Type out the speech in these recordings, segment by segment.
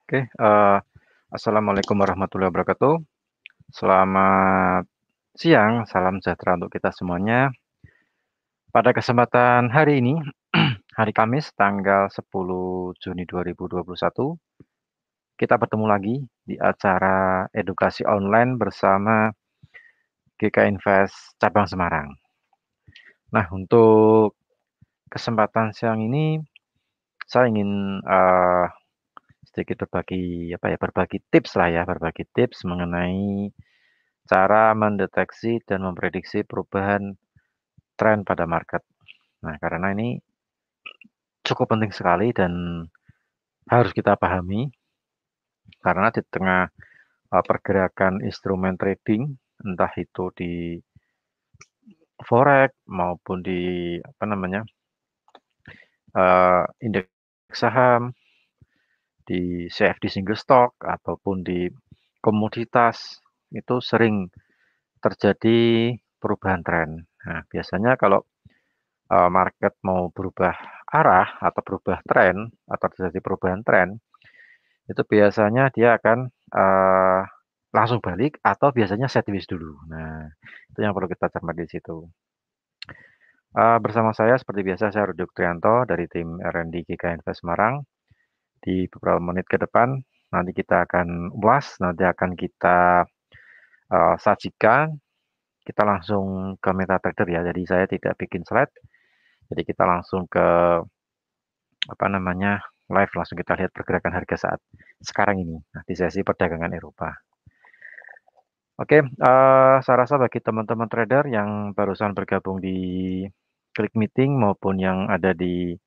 Oke, assalamualaikum warahmatullahi wabarakatuh. Selamat siang, salam sejahtera untuk kita semuanya. Pada kesempatan hari ini, hari Kamis tanggal 10 Juni 2021, kita bertemu lagi di acara edukasi online bersama GK Invest Cabang Semarang. Nah, untuk kesempatan siang ini saya ingin sedikit berbagi tips lah ya, berbagi tips mengenai cara mendeteksi dan memprediksi perubahan tren pada market. Nah, karena ini cukup penting sekali dan harus kita pahami karena di tengah pergerakan instrumen trading, entah itu di forex maupun di indeks saham, di CFD single stock ataupun di komoditas itu sering terjadi perubahan tren. Nah, biasanya kalau market mau berubah arah atau berubah tren atau terjadi perubahan tren, itu biasanya dia akan, langsung balik atau biasanya sideways dulu. Nah, itu yang perlu kita cermati di situ. Bersama saya seperti biasa, saya Rudi Oktrianto dari tim R&D GK Invest Semarang. Di beberapa menit ke depan, nanti kita akan ulas, nanti akan kita, sajikan. Kita langsung ke MetaTrader ya, jadi saya tidak bikin slide, jadi kita langsung ke, live, langsung kita lihat pergerakan harga saat sekarang ini, nah di sesi perdagangan Eropa. Oke, saya rasa bagi teman-teman trader yang barusan bergabung di Klik Meeting maupun yang ada di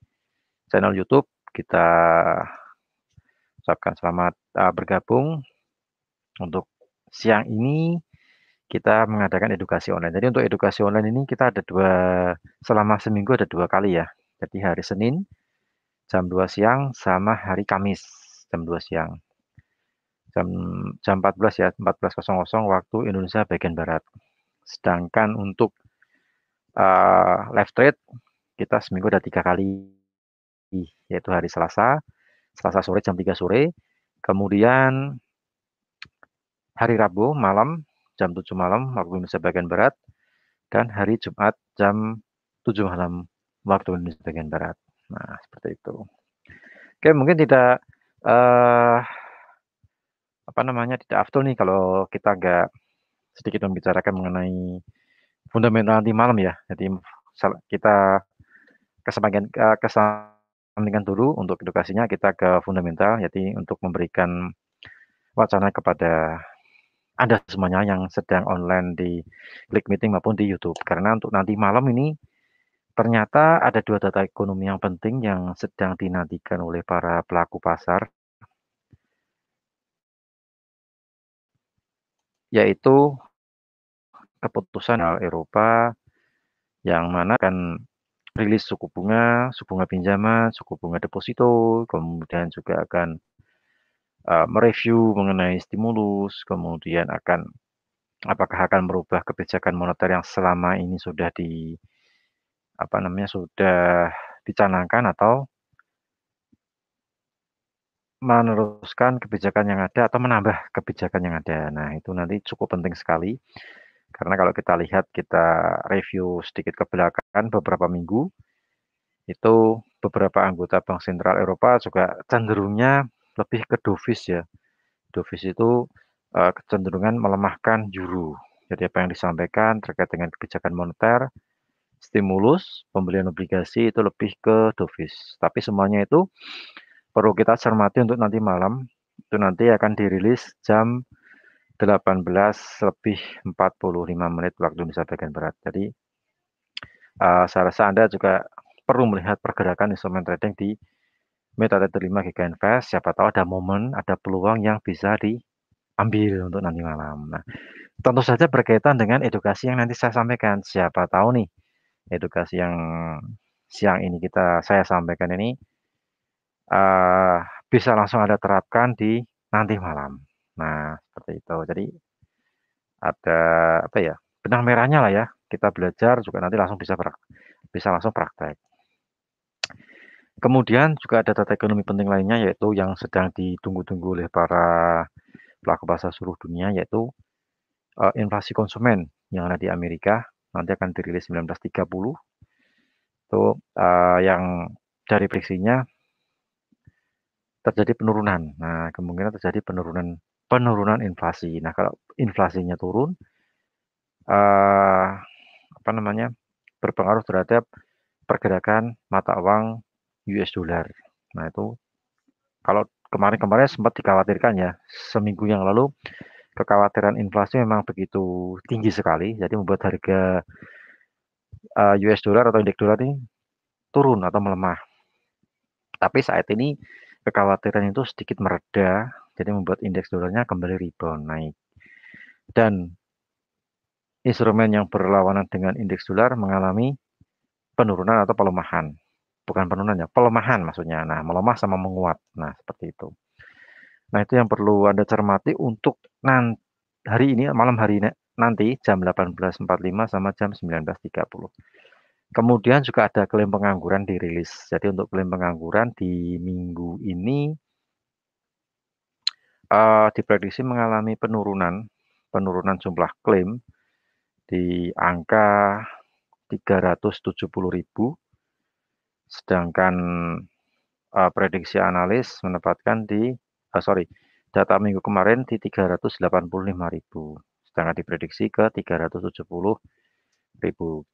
channel YouTube, kita ucapkan selamat bergabung. Untuk siang ini kita mengadakan edukasi online. Jadi untuk edukasi online ini kita ada selama seminggu ada 2 kali ya. Jadi hari Senin jam 2 siang sama hari Kamis jam 2 siang. Jam jam 14 ya, 14.00 waktu Indonesia bagian barat. Sedangkan untuk live trade kita seminggu ada 3 kali, yaitu hari Selasa, Selasa sore jam 3 sore, kemudian hari Rabu malam jam 7 malam waktu Indonesia bagian barat, dan hari Jumat jam 7 malam waktu Indonesia bagian barat. Nah, seperti itu. Oke, mungkin tidak eh, tidak afdol nih kalau kita agak sedikit membicarakan mengenai fundamental nanti malam ya. Jadi kita kesampingkan dulu untuk edukasinya, kita ke fundamental, jadi untuk memberikan wacana kepada Anda semuanya yang sedang online di Klik Meeting maupun di YouTube. Karena untuk nanti malam ini ternyata ada 2 data ekonomi yang penting yang sedang dinantikan oleh para pelaku pasar, yaitu keputusan Eropa yang mana akan rilis suku bunga pinjaman, suku bunga deposito, kemudian juga akan mereview mengenai stimulus, kemudian apakah akan merubah kebijakan moneter yang selama ini sudah dicanangkan atau meneruskan kebijakan yang ada atau menambah kebijakan yang ada. Nah, itu nanti cukup penting sekali, karena kalau kita lihat, kita review sedikit ke belakang beberapa minggu, itu beberapa anggota Bank Sentral Eropa juga cenderungnya lebih ke dovish ya. Dovish itu kecenderungan melemahkan euro. Jadi apa yang disampaikan terkait dengan kebijakan moneter, stimulus, pembelian obligasi itu lebih ke dovish. Tapi semuanya itu perlu kita cermati untuk nanti malam, itu nanti akan dirilis jam 18:45 waktu Indonesia bagian barat. Jadi saya rasa Anda juga perlu melihat pergerakan instrumen trading di MetaTrader 5 GK Invest. Siapa tahu ada momen, ada peluang yang bisa diambil untuk nanti malam. Nah, tentu saja berkaitan dengan edukasi yang nanti saya sampaikan. Siapa tahu nih, edukasi yang siang ini saya sampaikan ini uh, bisa langsung Anda terapkan di nanti malam. Nah, seperti itu. Jadi ada benang merahnya lah ya. Kita belajar juga nanti langsung bisa langsung praktek. Kemudian juga ada data ekonomi penting lainnya, yaitu yang sedang ditunggu-tunggu oleh para pelaku pasar seluruh dunia, yaitu inflasi konsumen yang ada di Amerika. Nanti akan dirilis 19.30. Itu yang dari prediksinya terjadi penurunan. Nah, kemungkinan terjadi penurunan inflasi. Nah, kalau inflasinya turun, apa namanya, berpengaruh terhadap pergerakan mata uang US dollar. Nah, itu kalau kemarin-kemarin sempat dikhawatirkan ya, seminggu yang lalu kekhawatiran inflasi memang begitu tinggi sekali, jadi membuat harga US dollar atau indeks dolar ini turun atau melemah. Tapi saat ini kekhawatiran itu sedikit mereda, jadi membuat indeks dolarnya kembali rebound naik. Dan instrumen yang berlawanan dengan indeks dolar mengalami penurunan atau pelemahan. Bukan penurunan ya, pelemahan maksudnya. Nah, melemah sama menguat. Nah, seperti itu. Nah, itu yang perlu Anda cermati untuk hari ini, malam hari ini, nanti jam 18.45 sama jam 19.30. Kemudian juga ada klaim pengangguran dirilis. Jadi untuk klaim pengangguran di minggu ini diprediksi mengalami penurunan jumlah klaim di angka 370.000, sedangkan prediksi analis menempatkan data minggu kemarin di 385.000, sedangkan diprediksi ke 370.000.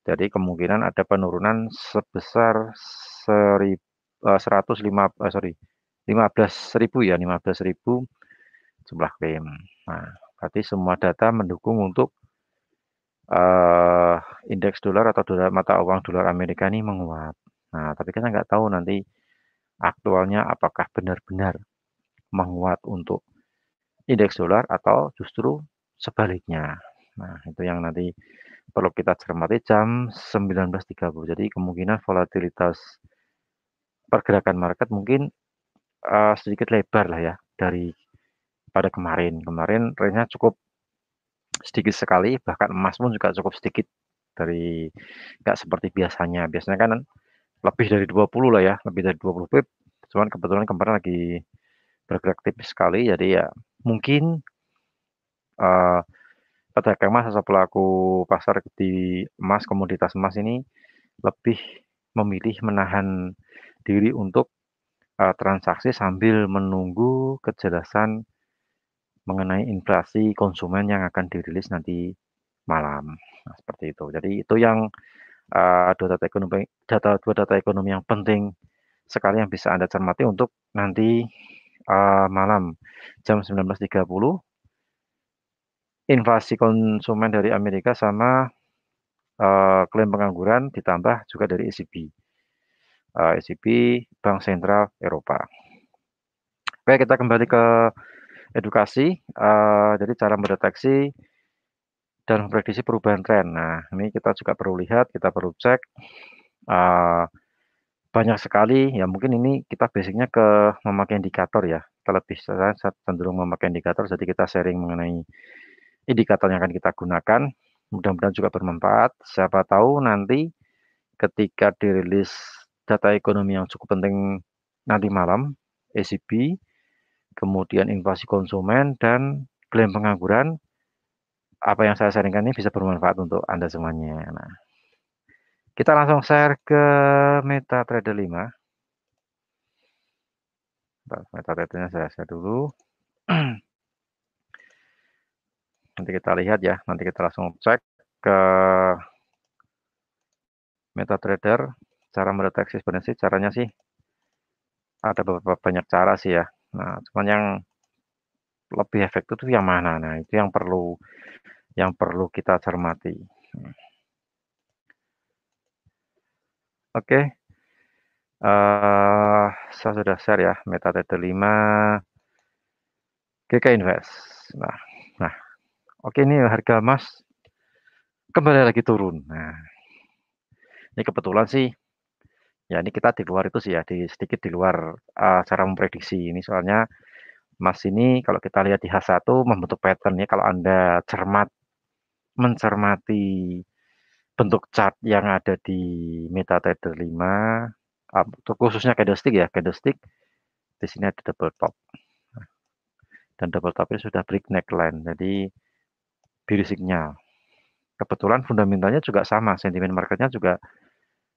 Jadi kemungkinan ada penurunan sebesar 15.000 ya, 15.000 jumlah klaim. Nah, berarti semua data mendukung untuk indeks dolar atau mata uang dolar Amerika ini menguat. Nah, tapi kita nggak tahu nanti aktualnya apakah benar-benar menguat untuk indeks dolar atau justru sebaliknya. Nah, itu yang nanti perlu kita cermati jam 19.30. Jadi kemungkinan volatilitas pergerakan market mungkin sedikit lebar lah ya dari pada kemarin. Kemarin range-nya cukup sedikit sekali, bahkan emas pun juga cukup sedikit dari nggak seperti biasanya. Biasanya kan lebih dari 20 lah ya, lebih dari 20 pip. Cuman kebetulan kemarin lagi bergerak tipis sekali, jadi ya mungkin pedagang emas atau pelaku pasar di emas, komoditas emas ini lebih memilih menahan diri untuk transaksi sambil menunggu kejelasan mengenai inflasi konsumen yang akan dirilis nanti malam. Nah, seperti itu. Jadi itu yang dua data ekonomi yang penting sekali yang bisa Anda cermati untuk nanti malam jam 19.30, inflasi konsumen dari Amerika sama klaim pengangguran ditambah juga dari ECB, Bank Sentral Eropa. Oke, kita kembali ke edukasi. Jadi cara mendeteksi dan memprediksi perubahan tren. Nah, ini kita juga perlu lihat, kita perlu cek. Banyak sekali, ya mungkin ini kita basicnya ke memakai indikator ya. Kita lebih cenderung memakai indikator, jadi kita sharing mengenai indikator yang akan kita gunakan. Mudah-mudahan juga bermanfaat. Siapa tahu nanti ketika dirilis data ekonomi yang cukup penting nanti malam, ECB, kemudian inflasi konsumen, dan klaim pengangguran, apa yang saya sharingkan ini bisa bermanfaat untuk Anda semuanya. Nah, kita langsung share ke MetaTrader 5. MetaTrader-nya saya share dulu. Nanti kita lihat ya, nanti kita langsung cek ke MetaTrader. Cara mendeteksi sebenarnya sih caranya sih ada beberapa banyak cara sih ya. Nah, cuman yang lebih efektif itu yang mana? Nah, itu yang perlu kita cermati. Oke, saya sudah share ya MetaTrader 5 GK Invest. Nah, oke, ini harga emas kembali lagi turun. Nah, ini kebetulan sih, ya ini kita di luar itu sih ya, sedikit di luar cara memprediksi ini. Soalnya emas ini kalau kita lihat di H1 membentuk pattern ya. Kalau Anda mencermati bentuk chart yang ada di MetaTrader 5, khususnya candlestick ya, candlestick di sini ada double top. Dan double top ini sudah break neckline, jadi bearish signal. Kebetulan fundamentalnya juga sama, sentimen marketnya juga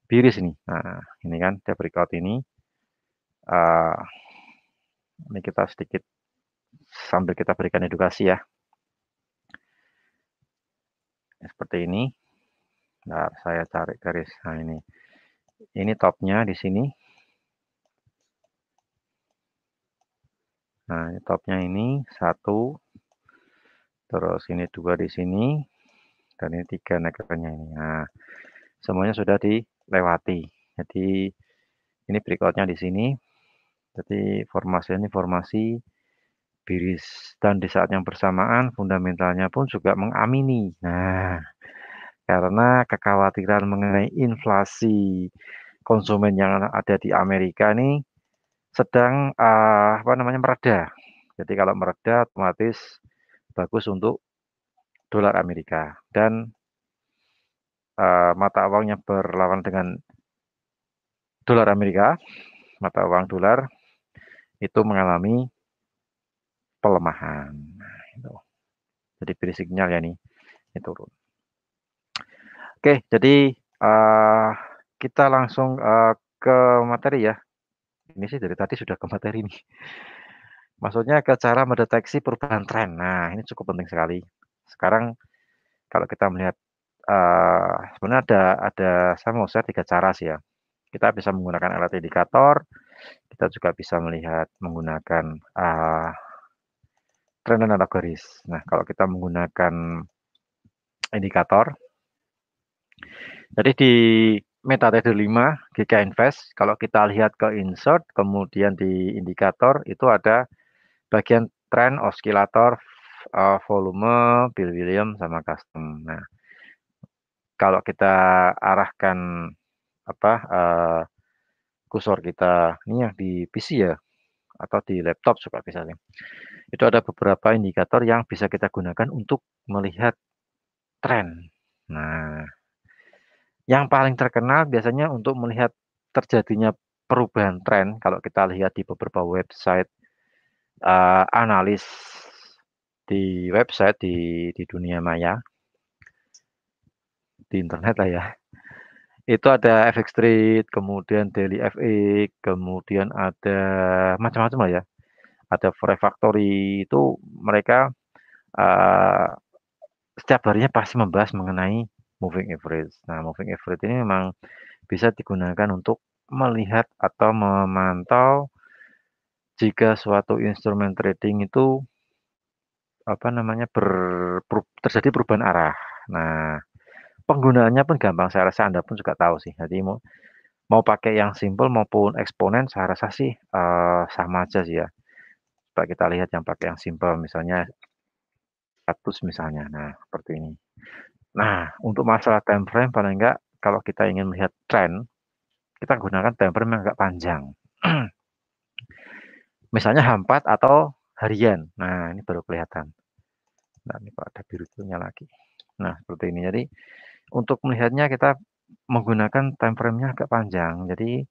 bearish ini. Nah, ini kan dia breakout ini. Ini kita sedikit sambil kita berikan edukasi ya. Seperti ini. Nah, saya cari garis. Nah, ini topnya di sini. Nah, ini topnya ini 1, terus ini 2 di sini, dan ini 3 neckline-nya ini. Nah, semuanya sudah dilewati. Jadi ini breakout-nya di sini. Jadi formasi ini formasi bearish, dan di saat yang bersamaan fundamentalnya pun juga mengamini. Nah, karena kekhawatiran mengenai inflasi konsumen yang ada di Amerika ini sedang mereda. Jadi kalau mereda otomatis bagus untuk dolar Amerika, dan mata uang yang berlawan dengan dolar Amerika, mata uang dolar itu mengalami pelemahan. Nah, itu. Jadi beri sinyal ya nih, ini turun. Oke, jadi kita langsung ke materi ya. Ini sih dari tadi sudah ke materi nih. Maksudnya ke cara mendeteksi perubahan tren. Nah, ini cukup penting sekali. Sekarang kalau kita melihat sebenarnya ada saya mau share 3 cara sih ya. Kita bisa menggunakan alat indikator, kita juga bisa melihat menggunakan tren dan garis. Nah, kalau kita menggunakan indikator, jadi di MetaTrader 5 GK Invest, kalau kita lihat ke insert, kemudian di indikator itu ada bagian tren, oskilator, volume, Bill Williams, sama custom. Nah, kalau kita arahkan kursor kita ini yang di PC ya, atau di laptop juga bisa sih. Itu ada beberapa indikator yang bisa kita gunakan untuk melihat tren. Nah, yang paling terkenal biasanya untuk melihat terjadinya perubahan tren, kalau kita lihat di beberapa website analis di website di dunia maya, di internet lah ya. Itu ada FX Trade, kemudian Daily FX, kemudian ada macam-macam lah ya. Ada Forex Factory, itu mereka setiap harinya pasti membahas mengenai moving average. Nah, moving average ini memang bisa digunakan untuk melihat atau memantau jika suatu instrumen trading itu terjadi perubahan arah. Nah, penggunaannya pun gampang, saya rasa Anda pun juga tahu sih. Jadi mau pakai yang simple maupun eksponen, saya rasa sih sama aja sih ya. Coba kita lihat yang pakai yang simple, misalnya 100 misalnya. Nah, seperti ini. Nah, untuk masalah time frame paling enggak kalau kita ingin melihat tren, kita gunakan time frame yang agak panjang. Misalnya H4 atau harian. Nah, ini baru kelihatan. Nah, ini kok ada birunya lagi. Nah, seperti ini. Jadi, untuk melihatnya kita menggunakan time frame-nya agak panjang. Jadi,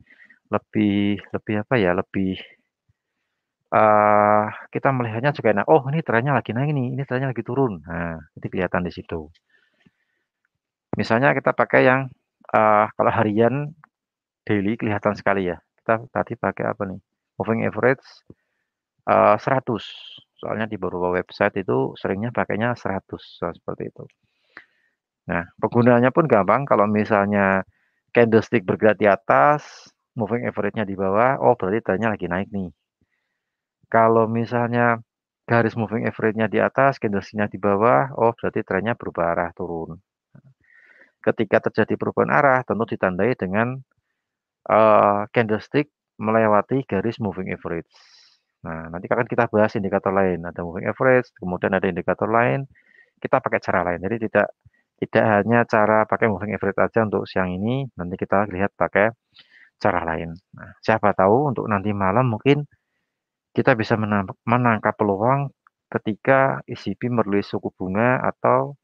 lebih apa ya, lebih kita melihatnya juga enak. Oh, ini trennya lagi naik nih, ini trennya lagi turun. Nah, jadi kelihatan di situ. Misalnya kita pakai yang kalau harian daily kelihatan sekali ya. Kita tadi pakai apa nih? Moving average 100. Soalnya di beberapa website itu seringnya pakainya 100, seperti itu. Nah, penggunaannya pun gampang. Kalau misalnya candlestick bergerak di atas, moving average-nya di bawah, oh berarti trennya lagi naik nih. Kalau misalnya garis moving average-nya di atas, candlestick-nya di bawah, oh berarti trennya berubah arah turun. Ketika terjadi perubahan arah, tentu ditandai dengan candlestick melewati garis moving average. Nah, nanti akan kita bahas indikator lain. Ada moving average, kemudian ada indikator lain. Kita pakai cara lain. Jadi tidak hanya cara pakai moving average aja untuk siang ini, nanti kita lihat pakai cara lain. Nah, siapa tahu untuk nanti malam mungkin kita bisa menangkap peluang ketika ECB merilis suku bunga atau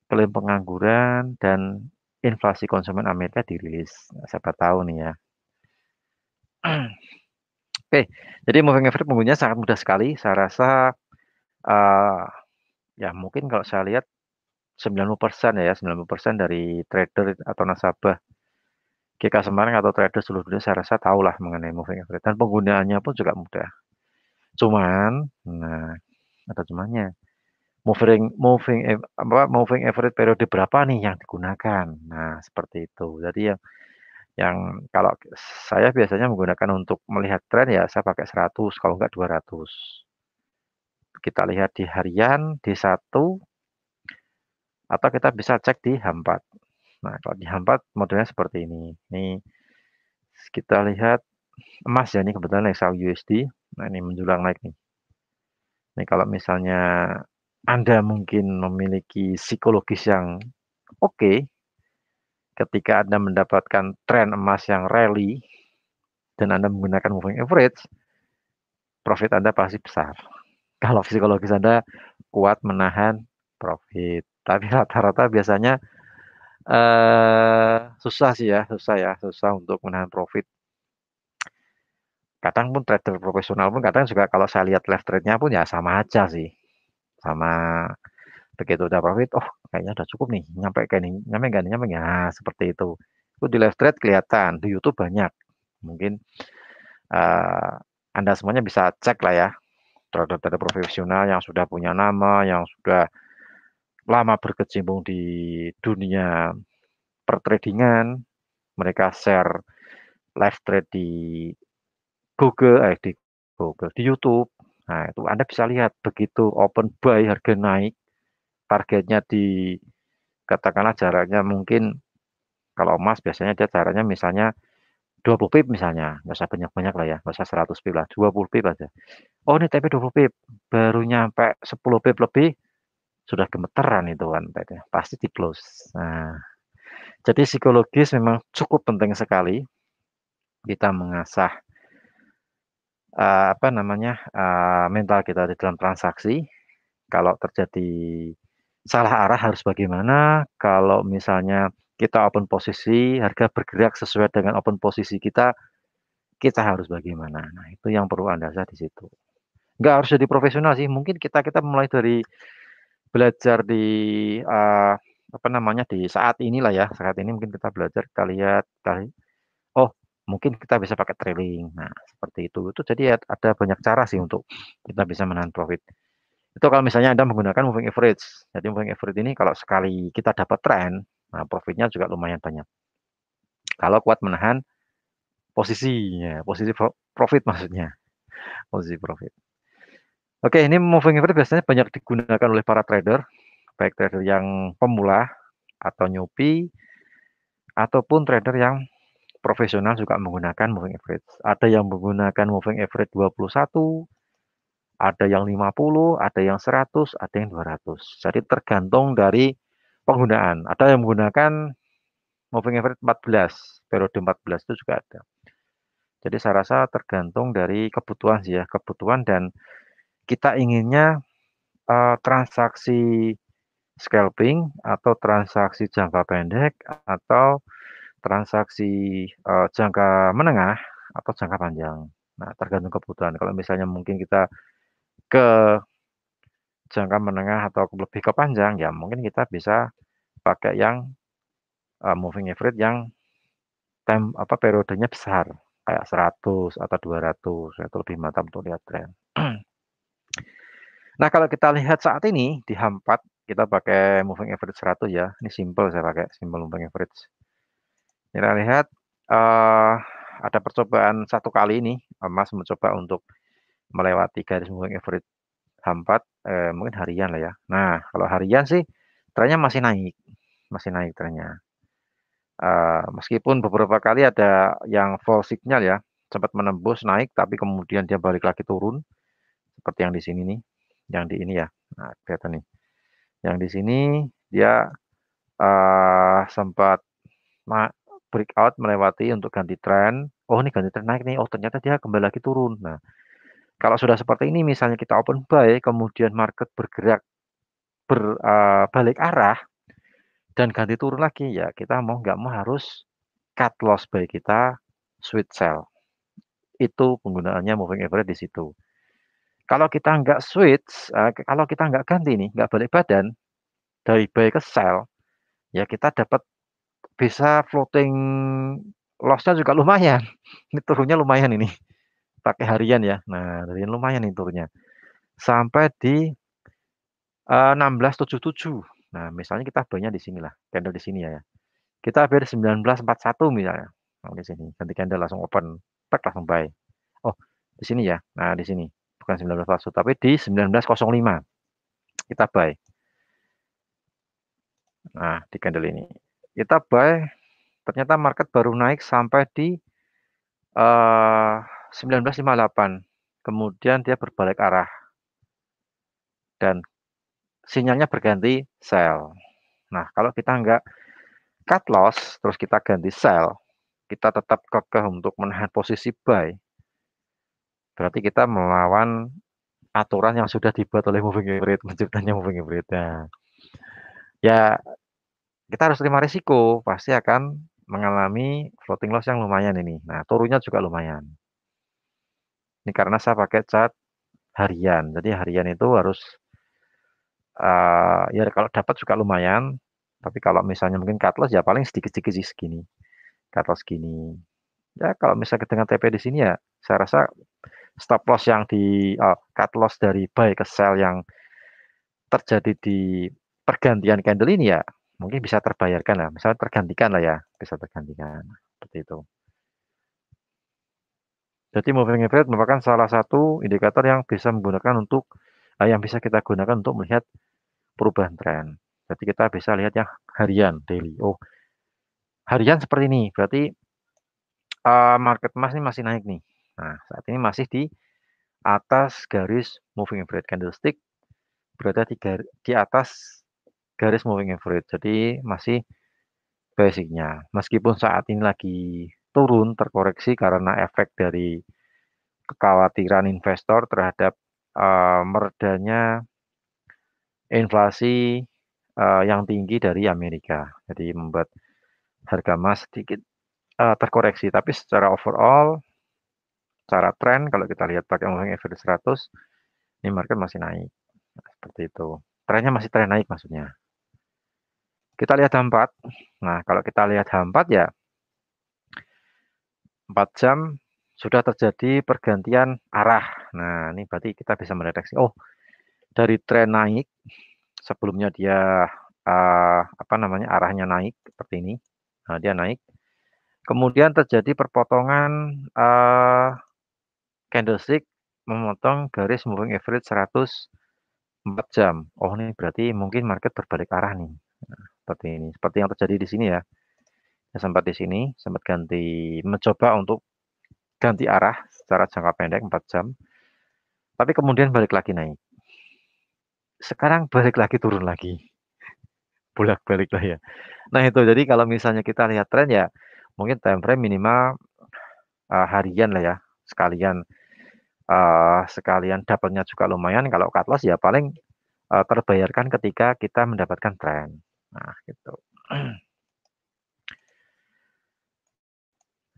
klaim pengangguran dan inflasi konsumen Amerika dirilis. Nah, siapa tahu nih ya. Oke, jadi moving average penggunanya sangat mudah sekali. Saya rasa, eee, ya mungkin kalau saya lihat 90% ya, 90% dari trader atau nasabah GK Semarang atau trader seluruh dunia saya rasa tahulah mengenai moving average dan penggunaannya pun juga mudah. Cuman, nah ada cumannya, moving average periode berapa nih yang digunakan? Nah, seperti itu. Jadi yang kalau saya biasanya menggunakan untuk melihat tren ya saya pakai 100 kalau enggak 200. Kita lihat di harian, di 1, atau kita bisa cek di H4. Nah, kalau di H4 modelnya seperti ini. Ini kita lihat emas ya, ini kebetulan XAUUSD. Nah, ini menjulang naik nih. Ini kalau misalnya Anda mungkin memiliki psikologis yang oke, ketika Anda mendapatkan tren emas yang rally dan Anda menggunakan moving average, profit Anda pasti besar. Kalau psikologis Anda kuat menahan profit. Tapi rata-rata biasanya susah sih ya, susah untuk menahan profit. Kadang pun trader profesional pun kadang juga kalau saya lihat live trade-nya pun ya sama aja sih. Sama begitu udah profit, oh kayaknya udah cukup nih, nyampe kayak nih, nyampe nggak nih, nyampe nggak? Nah, seperti itu. Itu di live trade kelihatan, di YouTube banyak. Mungkin eh, Anda semuanya bisa cek lah ya, trader-trader profesional yang sudah punya nama, yang sudah lama berkecimpung di dunia pertradingan, mereka share live trade di Google, di YouTube. Nah, itu Anda bisa lihat begitu open buy harga naik, targetnya di katakanlah jaraknya mungkin kalau emas biasanya dia jaraknya misalnya 20 pip misalnya, nggak usah banyak-banyak lah ya, nggak usah 100 pip lah, 20 pip aja. Oh ini TP 20 pip, baru nyampe 10 pip lebih, sudah gemeteran itu kan, pasti di close. Nah, jadi psikologis memang cukup penting sekali kita mengasah mental kita di dalam transaksi. Kalau terjadi salah arah harus bagaimana, kalau misalnya kita open posisi, harga bergerak sesuai dengan open posisi kita, kita harus bagaimana. Nah, itu yang perlu Anda lihat di situ. Nggak harus jadi profesional sih, mungkin kita mulai dari belajar di, di saat inilah ya, saat ini mungkin kita belajar, kita lihat, oh mungkin kita bisa pakai trailing. Nah, seperti itu. Itu jadi ada banyak cara sih untuk kita bisa menahan profit. Itu kalau misalnya Anda menggunakan moving average. Jadi moving average ini kalau sekali kita dapat tren, nah profitnya juga lumayan banyak. Kalau kuat menahan posisinya, posisi profit maksudnya, posisi profit. Oke, ini moving average biasanya banyak digunakan oleh para trader, baik trader yang pemula atau newbie, ataupun trader yang profesional juga menggunakan moving average. Ada yang menggunakan moving average 21, ada yang 50, ada yang 100, ada yang 200. Jadi tergantung dari penggunaan. Ada yang menggunakan moving average 14, periode 14 itu juga ada. Jadi saya rasa tergantung dari kebutuhan sih ya, kebutuhan dan kita inginnya transaksi scalping atau transaksi jangka pendek atau transaksi jangka menengah atau jangka panjang. Nah, tergantung kebutuhan. Kalau misalnya mungkin kita ke jangka menengah atau lebih ke panjang, ya mungkin kita bisa pakai yang moving average yang periodenya besar, kayak 100 atau 200, itu lebih mantap untuk lihat tren. Nah, kalau kita lihat saat ini di H4 kita pakai moving average 100 ya. Ini simple saya pakai, simple moving average. Kita lihat ada percobaan satu kali ini, emas mencoba untuk melewati garis moving average H4, mungkin harian lah ya. Nah, kalau harian sih trennya masih naik trennya. Meskipun beberapa kali ada yang false signal ya, sempat menembus naik, tapi kemudian dia balik lagi turun, seperti yang di sini nih, yang di ini ya. Nah, kelihatan nih. Yang di sini dia sempat breakout melewati untuk ganti tren. Oh, ini ganti tren naik nih. Oh, ternyata dia kembali lagi turun. Nah, kalau sudah seperti ini, misalnya kita open buy, kemudian market bergerak berbalik arah dan ganti turun lagi, ya kita mau nggak mau harus cut loss buy kita, sweet sell. itu penggunaannya moving average di situ. Kalau kita nggak switch, kalau kita nggak ganti nih, nggak balik badan dari buy ke sell, ya kita dapat bisa floating loss-nya juga lumayan. Ini turunnya lumayan ini, pakai harian ya. Nah, harian lumayan nih turunnya. Sampai di 16.77. Nah, misalnya kita buy-nya di sinilah, candle di sini ya. Kita buy di 19.41 misalnya. Nah, di sini ganti candle langsung open, tek langsung buy. Oh, di sini ya. Nah, di sini. Bukan 19.41 tapi di 19.05. Kita buy. Nah, di candle ini. Kita buy, ternyata market baru naik sampai di 19.58. Kemudian dia berbalik arah dan sinyalnya berganti sell. Nah, kalau kita nggak cut loss, terus kita ganti sell, kita tetap kekeh untuk menahan posisi buy, berarti kita melawan aturan yang sudah dibuat oleh moving average, menciptanya moving average. Nah, ya kita harus terima risiko, pasti akan mengalami floating loss yang lumayan ini. Nah, turunnya juga lumayan. Ini karena saya pakai chart harian, jadi harian itu harus ya kalau dapat juga lumayan, tapi kalau misalnya mungkin cut loss ya paling sedikit-sedikit sih segini, cut loss segini. Ya kalau misalnya dengan TP di sini ya, saya rasa stop loss yang di cut loss dari buy ke sell yang terjadi di pergantian candle ini ya mungkin bisa terbayarkan lah, misalnya tergantikan lah ya, bisa tergantikan seperti itu. Jadi moving average merupakan salah satu indikator yang bisa menggunakan untuk yang bisa kita gunakan untuk melihat perubahan tren. Jadi kita bisa lihat yang harian, daily. Oh, harian seperti ini, berarti market emas ini masih naik nih. Nah, saat ini masih di atas garis moving average, candlestick berada di atas garis moving average. Jadi masih basicnya. Meskipun saat ini lagi turun, terkoreksi karena efek dari kekhawatiran investor terhadap meredanya inflasi yang tinggi dari Amerika. Jadi membuat harga emas sedikit terkoreksi. Tapi secara overall, secara tren kalau kita lihat pakai moving average 100, ini market masih naik. Nah, seperti itu. Trennya masih tren naik maksudnya. Kita lihat H4. Nah, kalau kita lihat H4 ya 4 jam sudah terjadi pergantian arah. Nah, ini berarti kita bisa mendeteksi, oh, dari tren naik, sebelumnya dia arahnya naik seperti ini. Nah, dia naik. Kemudian terjadi perpotongan candlestick memotong garis moving average 104 jam. Oh, ini berarti mungkin market berbalik arah nih. Nah, seperti ini. Seperti yang terjadi di sini ya. Sempat di sini, sempat mencoba untuk ganti arah secara jangka pendek 4 jam. Tapi kemudian balik lagi naik. Sekarang balik lagi turun lagi. Bolak-balik lah ya. Nah itu, jadi kalau misalnya kita lihat tren ya, mungkin time frame minimal harian lah ya. Sekalian dapatnya juga lumayan, kalau cut loss ya paling terbayarkan ketika kita mendapatkan tren. Nah gitu.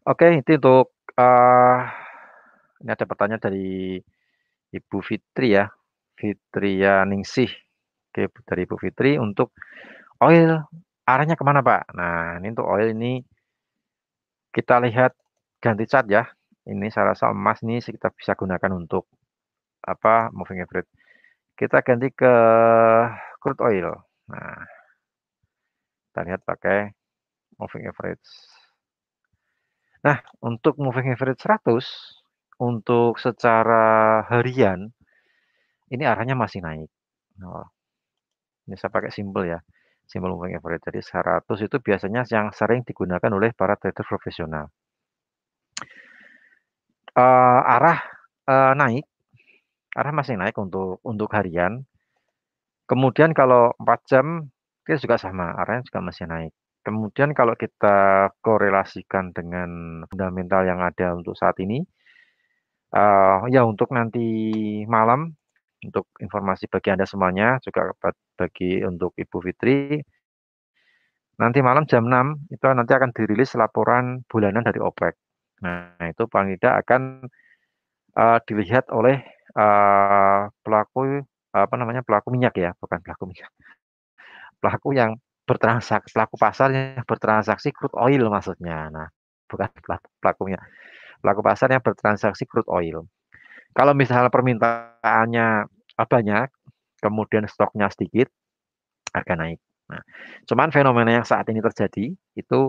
Oke, itu untuk ini ada pertanyaan dari Ibu Fitri ya, Fitria Ningsih. Oke, dari Ibu Fitri untuk oil arahnya kemana Pak? Nah, ini untuk oil ini kita lihat ganti chart ya. Ini saya rasa emas ini kita bisa gunakan untuk moving average. Kita ganti ke crude oil. Nah, kita lihat pakai moving average. Nah, untuk moving average 100 untuk secara harian ini arahnya masih naik. Oh, ini saya pakai simbol ya, simbol moving average. Jadi 100 itu biasanya yang sering digunakan oleh para trader profesional. Arah naik, arah masih naik untuk harian. Kemudian kalau 4 jam kita juga sama, arahnya juga masih naik. Kemudian kalau kita korelasikan dengan fundamental yang ada untuk saat ini, ya untuk nanti malam, untuk informasi bagi Anda semuanya, juga bagi untuk Ibu Fitri, nanti malam jam 6 itu nanti akan dirilis laporan bulanan dari OPEC. Nah, itu paling tidak akan, dilihat oleh, pelaku, apa namanya, pelaku minyak ya, bukan pelaku minyak, pelaku pasar yang bertransaksi crude oil maksudnya. Nah, bukan pelaku minyak, pelaku pasar yang bertransaksi crude oil. Kalau misalnya permintaannya, banyak, kemudian stoknya sedikit, harga naik. Nah, cuman fenomena yang saat ini terjadi itu,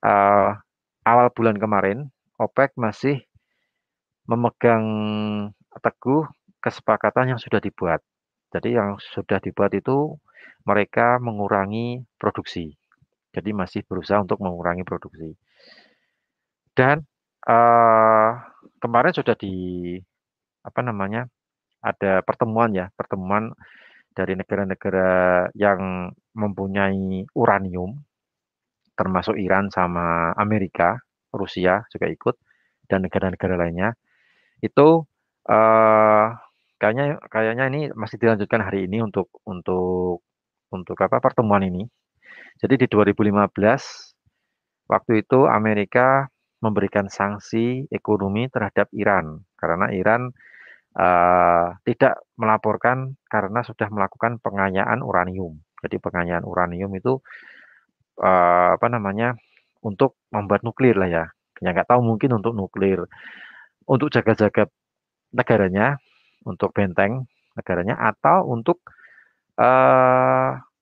eee, awal bulan kemarin OPEC masih memegang teguh kesepakatan yang sudah dibuat. Jadi yang sudah dibuat itu mereka mengurangi produksi. Jadi masih berusaha untuk mengurangi produksi. Dan, eee, kemarin sudah apa namanya, ada pertemuan ya, pertemuan dari negara-negara yang mempunyai uranium, termasuk Iran sama Amerika, Rusia juga ikut, dan negara-negara lainnya. Itu, eee, kayaknya kayaknya ini masih dilanjutkan hari ini untuk apa, pertemuan ini. Jadi di 2015, waktu itu Amerika memberikan sanksi ekonomi terhadap Iran, karena Iran, tidak melaporkan karena sudah melakukan penganyaan uranium. Jadi penganyaan uranium itu, apa namanya, untuk membuat nuklir lah ya. Ya nggak tahu mungkin untuk nuklir, untuk jaga-jaga negaranya, untuk benteng negaranya, atau untuk,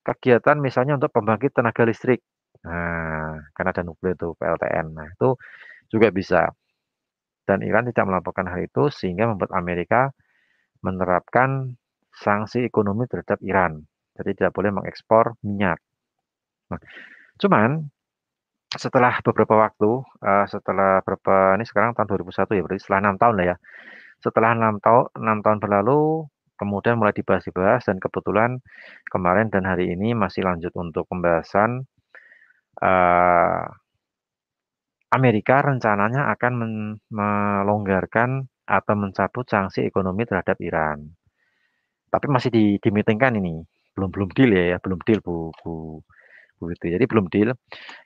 kegiatan misalnya untuk pembangkit tenaga listrik. Nah, kan ada nuklir tuh PLTN. Nah, itu juga bisa. Dan Iran tidak melaporkan hal itu sehingga membuat Amerika menerapkan sanksi ekonomi terhadap Iran. Jadi tidak boleh mengekspor minyak. Nah, cuman setelah beberapa waktu, setelah berapa ini sekarang tahun 2001 ya, berarti setelah 6 tahun lah ya. Setelah 6 tahun berlalu, kemudian mulai dibahas-dibahas dan kebetulan kemarin dan hari ini masih lanjut untuk pembahasan, eee, Amerika rencananya akan melonggarkan atau mencabut sanksi ekonomi terhadap Iran. Tapi masih di-meeting-kan ini, belum belum deal ya, belum deal Bu Bu Bu itu. Jadi belum deal.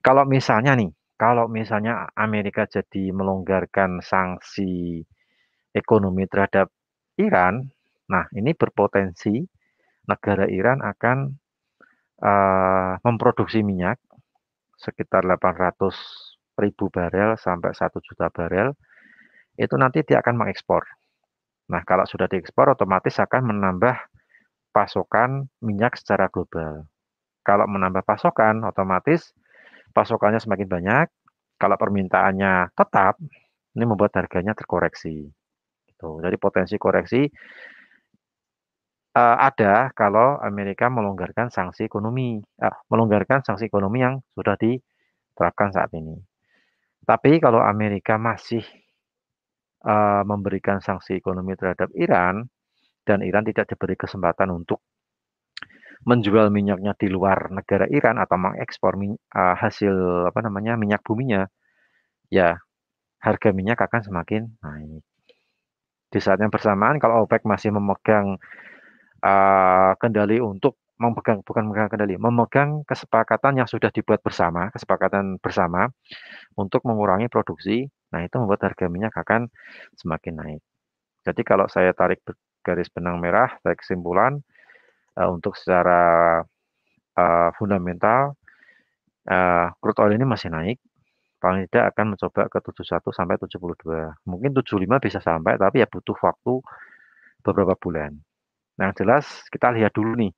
Kalau misalnya nih, kalau misalnya Amerika jadi melonggarkan sanksi ekonomi terhadap Iran, nah ini berpotensi negara Iran akan, memproduksi minyak sekitar 800.000 barel sampai 1 juta barel, itu nanti dia akan mengekspor. Nah, kalau sudah diekspor otomatis akan menambah pasokan minyak secara global. Kalau menambah pasokan, otomatis pasokannya semakin banyak, kalau permintaannya tetap, ini membuat harganya terkoreksi, gitu. Jadi potensi koreksi, ada kalau Amerika melonggarkan sanksi ekonomi yang sudah diterapkan saat ini. Tapi kalau Amerika masih, memberikan sanksi ekonomi terhadap Iran, dan Iran tidak diberi kesempatan untuk menjual minyaknya di luar negara Iran atau mengekspor hasil apa namanya, minyak buminya, ya harga minyak akan semakin naik. Di saat yang bersamaan kalau OPEC masih memegang, kendali untuk bukan memegang kendali, memegang kesepakatan yang sudah dibuat bersama, kesepakatan bersama untuk mengurangi produksi, nah itu membuat harga minyak akan semakin naik. Jadi kalau saya tarik garis benang merah, tarik kesimpulan, untuk secara, fundamental, crude oil ini masih naik, paling tidak akan mencoba ke 71 sampai 72. Mungkin 75 bisa sampai, tapi ya butuh waktu beberapa bulan. Nah, yang jelas kita lihat dulu nih,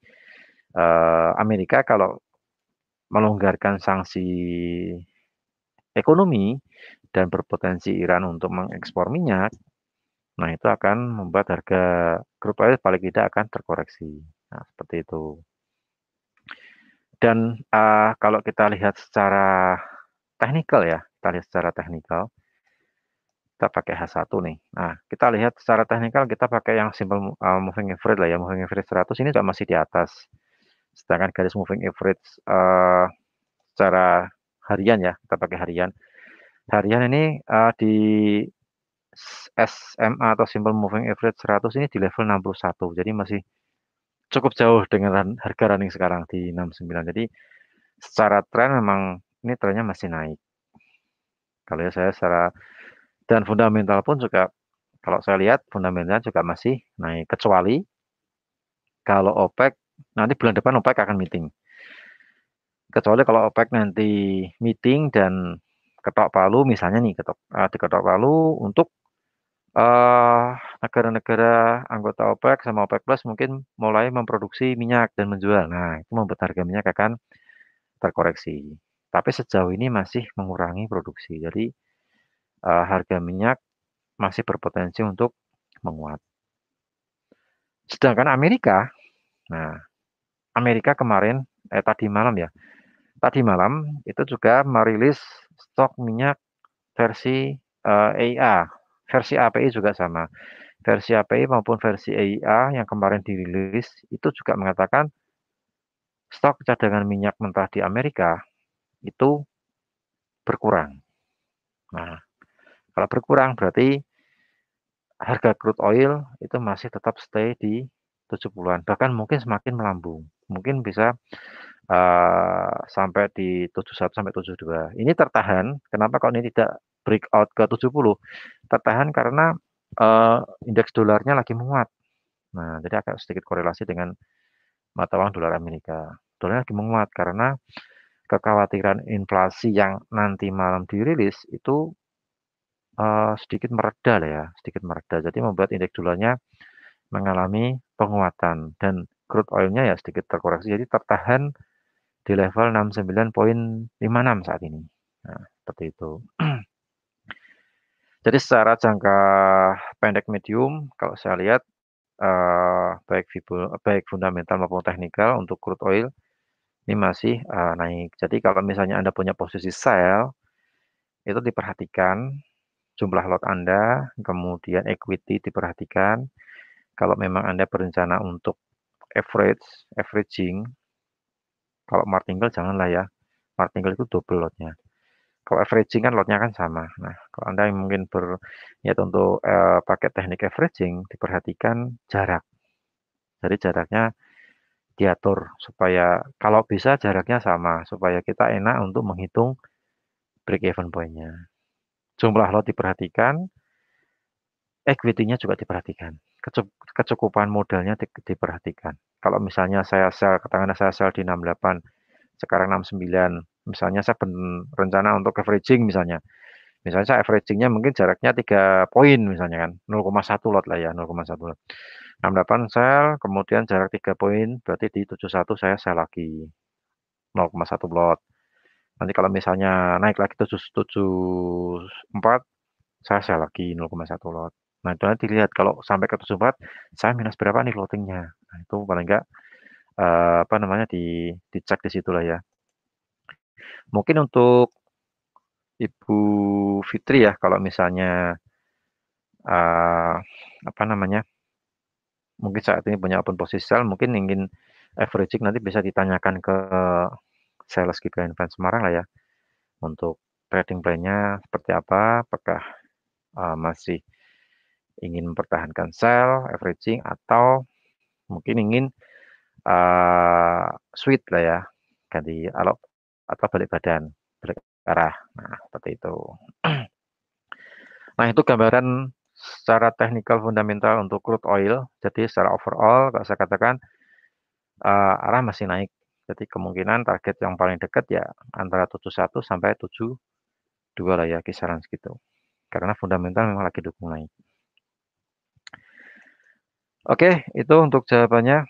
Amerika kalau melonggarkan sanksi ekonomi dan berpotensi Iran untuk mengekspor minyak, nah itu akan membuat harga crude oil paling tidak akan terkoreksi. Nah, seperti itu. Dan, kalau kita lihat secara teknikal ya, kita lihat secara teknikal, kita pakai H1 nih. Nah, kita lihat secara teknikal kita pakai yang simple, moving average lah ya, moving average 100 ini juga masih di atas. Sedangkan garis moving average, secara harian ya, kita pakai harian. Harian ini, di SMA atau simple moving average 100 ini di level 61. Jadi masih cukup jauh dengan harga running sekarang di 69. Jadi secara tren memang ini trennya masih naik. Kalau ya saya secara Dan fundamental pun juga, kalau saya lihat fundamental juga masih naik, kecuali kalau OPEC, nanti bulan depan OPEC akan meeting. Kecuali kalau OPEC nanti meeting dan ketok palu, misalnya nih diketok palu untuk eh, negara-negara anggota OPEC sama OPEC Plus mungkin mulai memproduksi minyak dan menjual. Nah, itu membuat harga minyak akan terkoreksi. Tapi sejauh ini masih mengurangi produksi. Jadi harga minyak masih berpotensi untuk menguat. Sedangkan Amerika, nah Amerika kemarin, tadi malam itu juga merilis stok minyak versi EIA, versi API juga sama. Versi API maupun versi EIA yang kemarin dirilis itu juga mengatakan stok cadangan minyak mentah di Amerika itu berkurang. Nah, kalau berkurang berarti harga crude oil itu masih tetap stay di 70-an, bahkan mungkin semakin melambung. Mungkin bisa sampai di 71 sampai 72. Ini tertahan, kenapa kok ini tidak breakout ke 70? Tertahan karena indeks dolarnya lagi menguat. Nah, jadi agak sedikit korelasi dengan mata uang dolar Amerika. Dolar lagi menguat karena kekhawatiran inflasi yang nanti malam dirilis itu sedikit mereda lah ya, sedikit mereda. Jadi membuat indeks dolarnya mengalami penguatan dan crude oil-nya ya sedikit terkoreksi. Jadi tertahan di level 69,56 saat ini. Nah, seperti itu. Jadi secara jangka pendek medium, kalau saya lihat baik fundamental maupun teknikal untuk crude oil ini masih naik. Jadi kalau misalnya Anda punya posisi sell, itu diperhatikan jumlah lot Anda, kemudian equity diperhatikan. Kalau memang Anda berencana untuk averaging, kalau martingale janganlah ya. Martingale itu double lotnya. Kalau averaging kan lotnya kan sama. Nah, kalau Anda yang mungkin berniat untuk pakai teknik averaging, diperhatikan jarak. Jadi jaraknya diatur supaya kalau bisa jaraknya sama, supaya kita enak untuk menghitung break even point-nya. Jumlah lot diperhatikan, equity-nya juga diperhatikan. Kecukupan modalnya diperhatikan. Kalau misalnya katakanlah saya sell di 68, sekarang 69, misalnya saya berencana untuk averaging misalnya. Misalnya saya averagingnya mungkin jaraknya 3 poin misalnya kan, 0,1 lot lah ya, 0,1 lot. 68 sell, kemudian jarak 3 poin, berarti di 71 saya sell lagi 0,1 lot. Nanti kalau misalnya naik lagi 74, saya sell lagi 0,1 lot. Nah, itu nanti dilihat kalau sampai ke 74, saya minus berapa nih floatingnya. Nah, itu paling enggak apa namanya dicek di situ lah ya. Mungkin untuk Ibu Fitri ya, kalau misalnya eh, apa namanya, mungkin saat ini punya open position, mungkin ingin averaging nanti bisa ditanyakan ke sales GBN Fund Semarang lah ya, untuk trading plan-nya seperti apa, apakah masih ingin mempertahankan sell, averaging, atau mungkin ingin switch lah ya, ganti alok atau balik badan, balik arah. Nah, seperti itu. Nah, itu gambaran secara teknikal fundamental untuk crude oil. Jadi secara overall, kalau saya katakan arah masih naik. Jadi kemungkinan target yang paling dekat ya antara 71 sampai 72 lah ya, kisaran segitu. Karena fundamental memang lagi dukung naik. Oke, itu untuk jawabannya.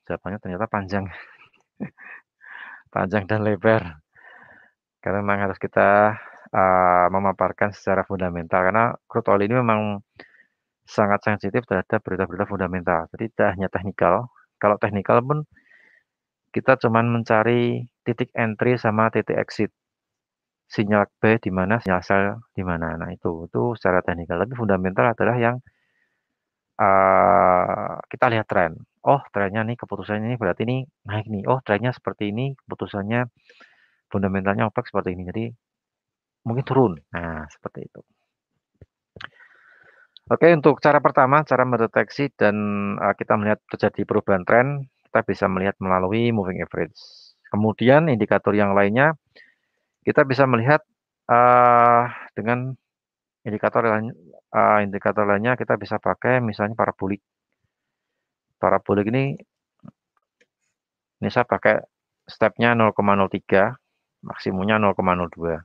Jawabannya ternyata panjang. Panjang dan lebar. Karena memang harus kita memaparkan secara fundamental. Karena crude oil ini memang sangat sensitif terhadap berita-berita fundamental. Jadi tidak hanya teknikal. Kalau teknikal pun kita cuman mencari titik entry sama titik exit. Sinyal buy di mana, sinyal sell di mana. Nah, itu secara teknikal. Tapi fundamental adalah yang kita lihat tren. Oh, trennya nih keputusannya ini berarti ini naik nih. Oh, trennya seperti ini, keputusannya fundamentalnya OPEC seperti ini. Jadi mungkin turun. Nah, seperti itu. Oke, untuk cara pertama, cara mendeteksi dan kita melihat terjadi perubahan tren, kita bisa melihat melalui moving average. Kemudian indikator yang lainnya, kita bisa melihat dengan Indikator lainnya kita bisa pakai misalnya parabolik. Parabolik ini saya pakai stepnya 0,03, maksimumnya 0,02.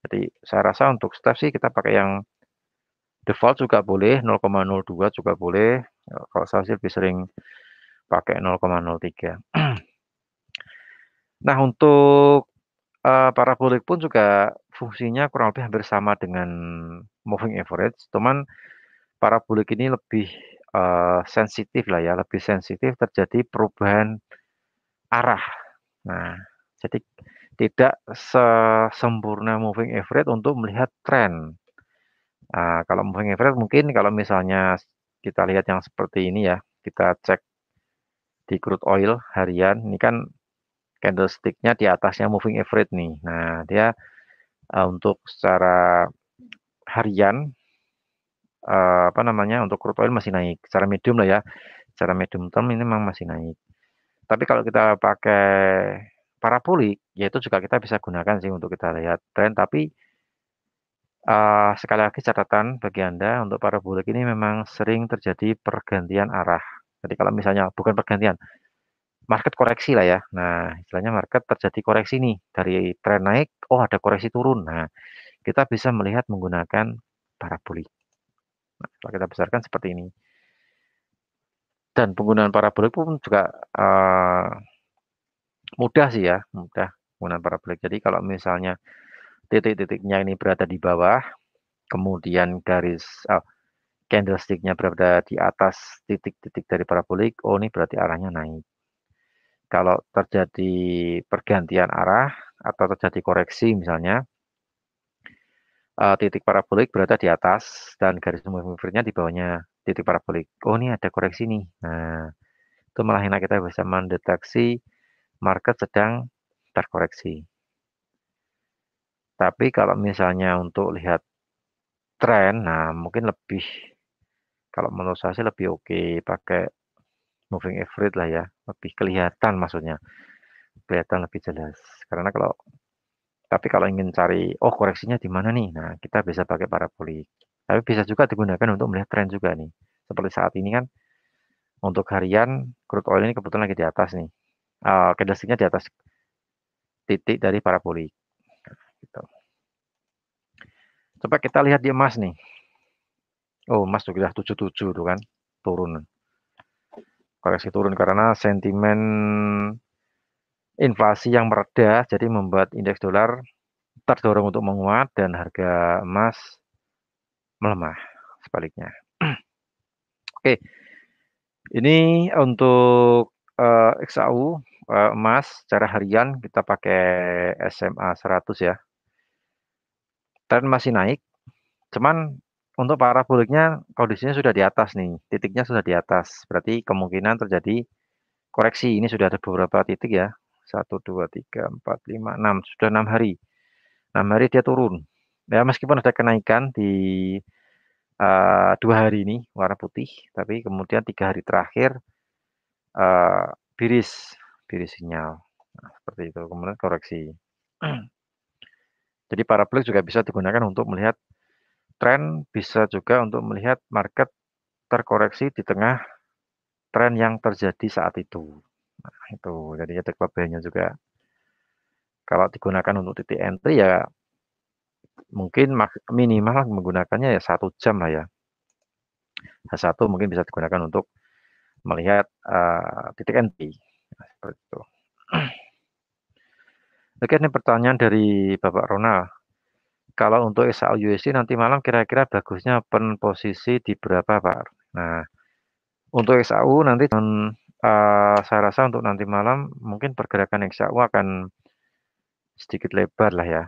Jadi saya rasa untuk step sih kita pakai yang default juga boleh, 0,02 juga boleh. Kalau saya sih lebih sering pakai 0,03. Nah, untuk parabolik pun juga fungsinya kurang lebih hampir sama dengan moving average, cuman parabolik ini lebih sensitif lah ya, lebih sensitif terjadi perubahan arah. Nah, jadi tidak sesempurna moving average untuk melihat tren. Nah, kalau moving average mungkin kalau misalnya kita lihat yang seperti ini ya, kita cek di crude oil harian, ini kan candlestick-nya di atasnya moving average nih. Nah, dia untuk secara harian, apa namanya, untuk crude oil masih naik, secara medium lah ya, secara medium term ini memang masih naik. Tapi kalau kita pakai parabolik, ya itu juga kita bisa gunakan sih untuk kita lihat tren, tapi sekali lagi catatan bagi Anda, untuk parabolik ini memang sering terjadi pergantian arah. Jadi kalau misalnya bukan pergantian, market koreksi lah ya. Nah, istilahnya market terjadi koreksi nih, dari tren naik, oh ada koreksi turun. Nah, kita bisa melihat menggunakan parabolik. Nah, kalau kita besarkan seperti ini. Dan penggunaan parabolik pun juga mudah sih ya, mudah penggunaan parabolik. Jadi kalau misalnya titik-titiknya ini berada di bawah, kemudian candlestick-nya berada di atas titik-titik dari parabolik, oh ini berarti arahnya naik. Kalau terjadi pergantian arah atau terjadi koreksi misalnya, titik parabolik berada di atas dan garis moving average-nya di bawahnya titik parabolik. Oh ini ada koreksi nih. Nah, itu malah enak kita bisa mendeteksi market sedang terkoreksi. Tapi kalau misalnya untuk lihat tren, nah mungkin kalau menurut saya sih lebih oke pakai moving average lah ya, lebih kelihatan maksudnya, kelihatan lebih jelas. Karena tapi kalau ingin cari, oh koreksinya di mana nih? Nah, kita bisa pakai parabolik. Tapi bisa juga digunakan untuk melihat tren juga nih. Seperti saat ini kan, untuk harian, crude oil ini kebetulan lagi di atas nih. Candlestick-nya di atas titik dari parabolik. Gitu. Coba kita lihat di emas nih. Oh, emas sudah 77 tuh kan, turun. Koreksi turun karena sentimen inflasi yang mereda, jadi membuat indeks dolar terdorong untuk menguat dan harga emas melemah sebaliknya. Oke, ini untuk XAU emas secara harian kita pakai SMA 100 ya. Tren masih naik, cuman untuk paraboliknya kondisinya sudah di atas nih, titiknya sudah di atas. Berarti kemungkinan terjadi koreksi. Ini sudah ada beberapa titik ya. 1, 2, 3, 4, 5, 6. Sudah 6 hari. 6 hari dia turun. Ya meskipun ada kenaikan di 2 hari ini warna putih, tapi kemudian 3 hari terakhir uh, biris, biris sinyal. Nah, seperti itu. Kemudian koreksi. Jadi parabolik juga bisa digunakan untuk melihat tren, bisa juga untuk melihat market terkoreksi di tengah tren yang terjadi saat itu. Nah, itu. Jadi ada kelebihannya juga. Kalau digunakan untuk titik entry ya mungkin minimal menggunakannya ya 1 jam lah ya. H1 mungkin bisa digunakan untuk melihat titik entry. Nah, seperti itu. Oke, ini pertanyaan dari Bapak Ronald. Kalau untuk SAU USD nanti malam kira-kira bagusnya open posisi di berapa, Pak? Nah, untuk SAU nanti saya rasa untuk nanti malam mungkin pergerakan SAU akan sedikit lebar lah ya.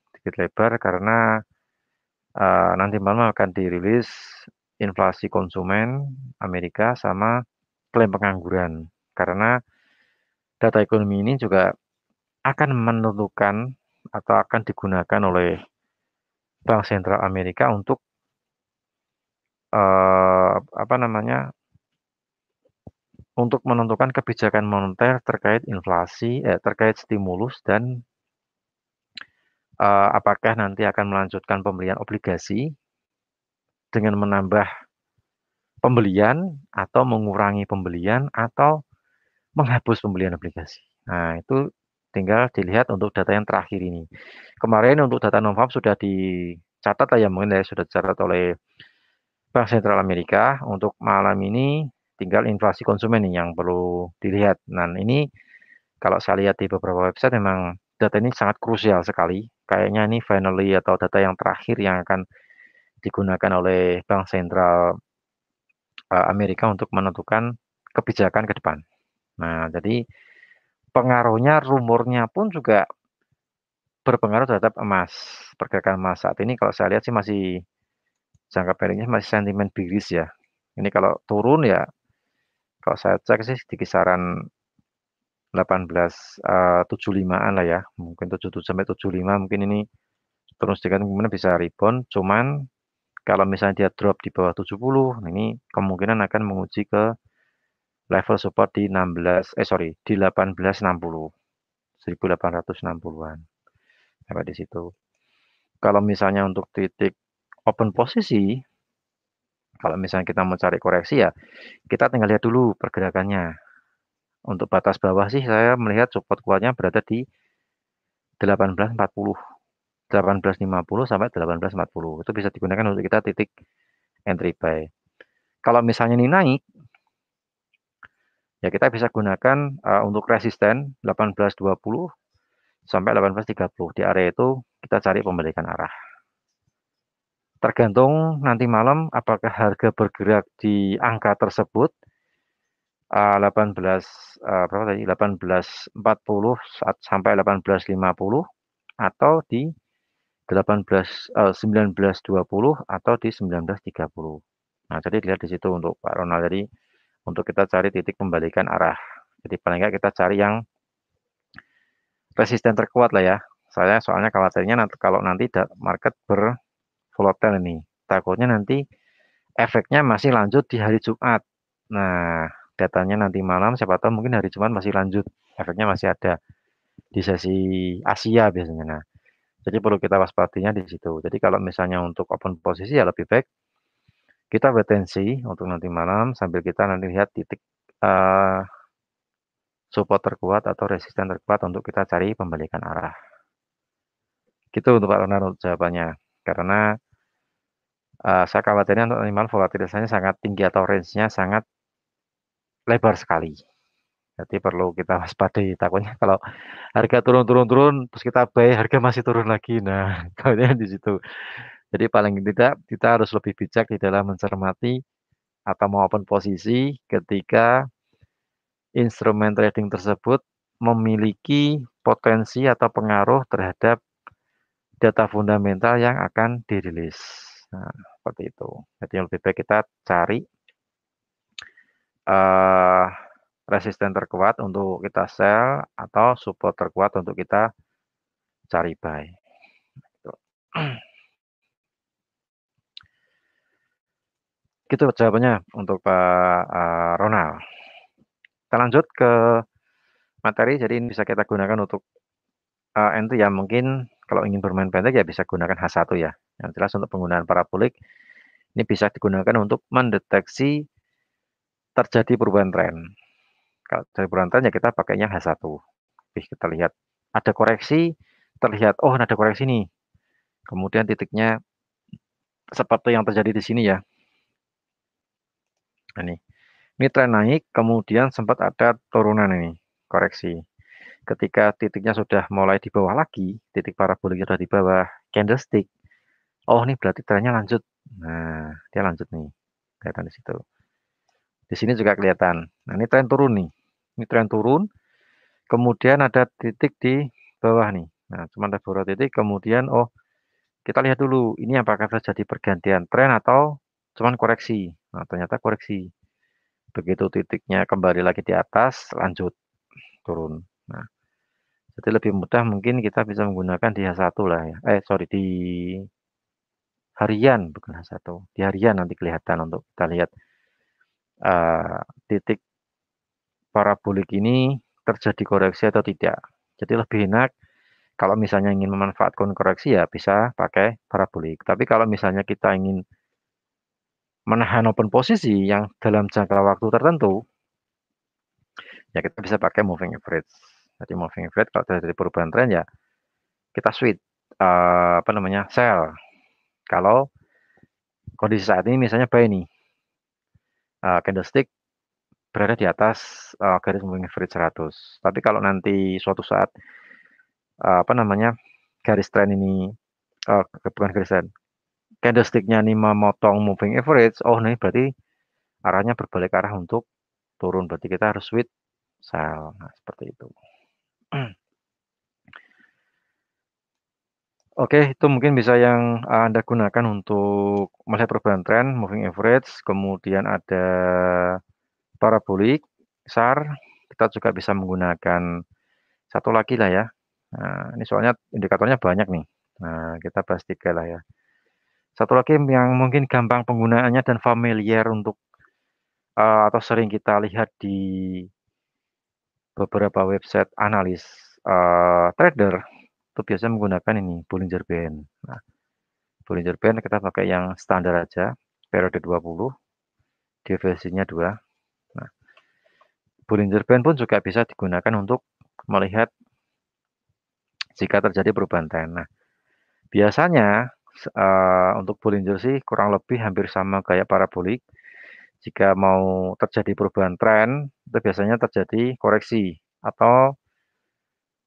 Sedikit lebar karena nanti malam akan dirilis inflasi konsumen Amerika sama klaim pengangguran. Karena data ekonomi ini juga akan menentukan atau akan digunakan oleh Bank Sentral Amerika untuk apa namanya, untuk menentukan kebijakan moneter terkait inflasi, terkait stimulus dan apakah nanti akan melanjutkan pembelian obligasi dengan menambah pembelian atau mengurangi pembelian atau menghapus pembelian obligasi. Nah, itu tinggal dilihat untuk data yang terakhir ini. Kemarin untuk data non-farm sudah dicatat ya, mungkin ya sudah dicatat oleh Bank Sentral Amerika. Untuk malam ini tinggal inflasi konsumen nih yang perlu dilihat. Nah, ini kalau saya lihat di beberapa website memang data ini sangat krusial sekali. Kayaknya ini finally atau data yang terakhir yang akan digunakan oleh Bank Sentral Amerika untuk menentukan kebijakan ke depan. Nah, jadi pengaruhnya, rumornya pun juga berpengaruh terhadap emas. Pergerakan emas saat ini kalau saya lihat sih masih jangka pendeknya masih sentimen bearish ya. Ini kalau turun ya, kalau saya cek sih di kisaran 18.75-an lah ya. Mungkin 77 sampai 75 mungkin ini turun sedikit kemudian bisa rebound. Cuman kalau misalnya dia drop di bawah 70, ini kemungkinan akan menguji ke level support di 1860, 1860-an. Sampai di situ. Kalau misalnya untuk titik open posisi, kalau misalnya kita mau cari koreksi ya, kita tinggal lihat dulu pergerakannya. Untuk batas bawah sih saya melihat support kuatnya berada di 1840, 1850 sampai 1840. Itu bisa digunakan untuk kita titik entry buy. Kalau misalnya ini naik, ya kita bisa gunakan untuk resisten 1820 sampai 1830. Di area itu kita cari pembalikan arah. Tergantung nanti malam apakah harga bergerak di angka tersebut 18 berapa tadi 1840 sampai 1850 atau di 1920 atau di 1930. Nah, jadi dilihat di situ untuk Pak Ronald. Jadi untuk kita cari titik pembalikan arah. Jadi paling nggak kita cari yang resisten terkuat lah ya. Saya soalnya khawatirnya nanti kalau nanti market bervolatile ini, takutnya nanti efeknya masih lanjut di hari Jumat. Nah, datanya nanti malam, siapa tahu mungkin hari Jumat masih lanjut. Efeknya masih ada di sesi Asia biasanya. Nah, jadi perlu kita waspadinya di situ. Jadi kalau misalnya untuk open posisi ya lebih baik kita wait and see untuk nanti malam sambil kita nanti lihat titik support terkuat atau resisten terkuat untuk kita cari pembalikan arah. Gitu untuk Pak Ronald jawabannya. Karena saya khawatirnya untuk animal volatilitasnya sangat tinggi atau range-nya sangat lebar sekali. Jadi perlu kita waspadai. Takutnya kalau harga turun, terus kita buy, harga masih turun lagi. Nah, kayaknya di situ. Jadi paling tidak kita harus lebih bijak di dalam mencermati atau mau open posisi ketika instrumen trading tersebut memiliki potensi atau pengaruh terhadap data fundamental yang akan dirilis. Nah, seperti itu. Jadi lebih baik kita cari uh, resisten terkuat untuk kita sell atau support terkuat untuk kita cari buy. Gitu jawabannya untuk Pak Ronald. Kita lanjut ke materi. Jadi ini bisa kita gunakan untuk entry ya. Mungkin kalau ingin bermain pendek ya bisa gunakan H1 ya. Yang jelas untuk penggunaan parabolik ini bisa digunakan untuk mendeteksi terjadi perubahan tren. Kalau dari perubahan tren ya kita pakainya H1. Kita lihat ada koreksi, terlihat oh ada koreksi nih. Kemudian titiknya seperti yang terjadi di sini ya. Ini tren naik, kemudian sempat ada turunan ini, koreksi. Ketika titiknya sudah mulai di bawah lagi, titik parabolik sudah di bawah candlestick. Oh, ini berarti trennya lanjut. Nah, dia lanjut nih. Kelihatan di situ. Di sini juga kelihatan. Nah, ini tren turun nih. Ini tren turun. Kemudian ada titik di bawah nih. Nah, cuma ada beberapa titik. Kemudian, oh, kita lihat dulu. Ini apakah terjadi pergantian tren atau cuman koreksi. Nah, ternyata koreksi. Begitu titiknya kembali lagi di atas, lanjut turun. Nah, jadi lebih mudah mungkin kita bisa menggunakan di H1 lah ya. Sorry, di harian, bukan H1. Di harian nanti kelihatan untuk kita lihat titik parabolik ini terjadi koreksi atau tidak. Jadi lebih enak Kalau misalnya ingin memanfaatkan koreksi ya bisa pakai parabolik. Tapi kalau misalnya kita ingin menahan open posisi yang dalam jangka waktu tertentu, ya kita bisa pakai moving average. Jadi moving average kalau dari perubahan tren ya kita switch apa namanya sell. Kalau kondisi saat ini misalnya buy nih, candlestick berada di atas garis moving average 100. Tapi kalau nanti suatu saat apa namanya garis tren ini bukan garis tren, candlestick-nya ini memotong moving average, oh nih berarti arahnya berbalik arah untuk turun. Berarti kita harus switch sell. Nah, seperti itu. Oke, itu mungkin bisa yang Anda gunakan untuk melihat perubahan tren, moving average, kemudian ada parabolik, SAR. Kita juga bisa menggunakan satu lagi lah ya. Nah, ini soalnya indikatornya banyak nih. Nah, kita bahas 3 lah ya. Satu lagi yang mungkin gampang penggunaannya dan familiar untuk atau sering kita lihat di beberapa website analis trader itu biasanya menggunakan ini Bollinger Band. Nah, Bollinger Band kita pakai yang standar aja, periode 20, divisinya 2. Nah, Bollinger Band pun juga bisa digunakan untuk melihat jika terjadi perubahan tren. Nah, biasanya untuk Bollinger sih kurang lebih hampir sama kayak parabolik. Jika mau terjadi perubahan tren, itu biasanya terjadi koreksi atau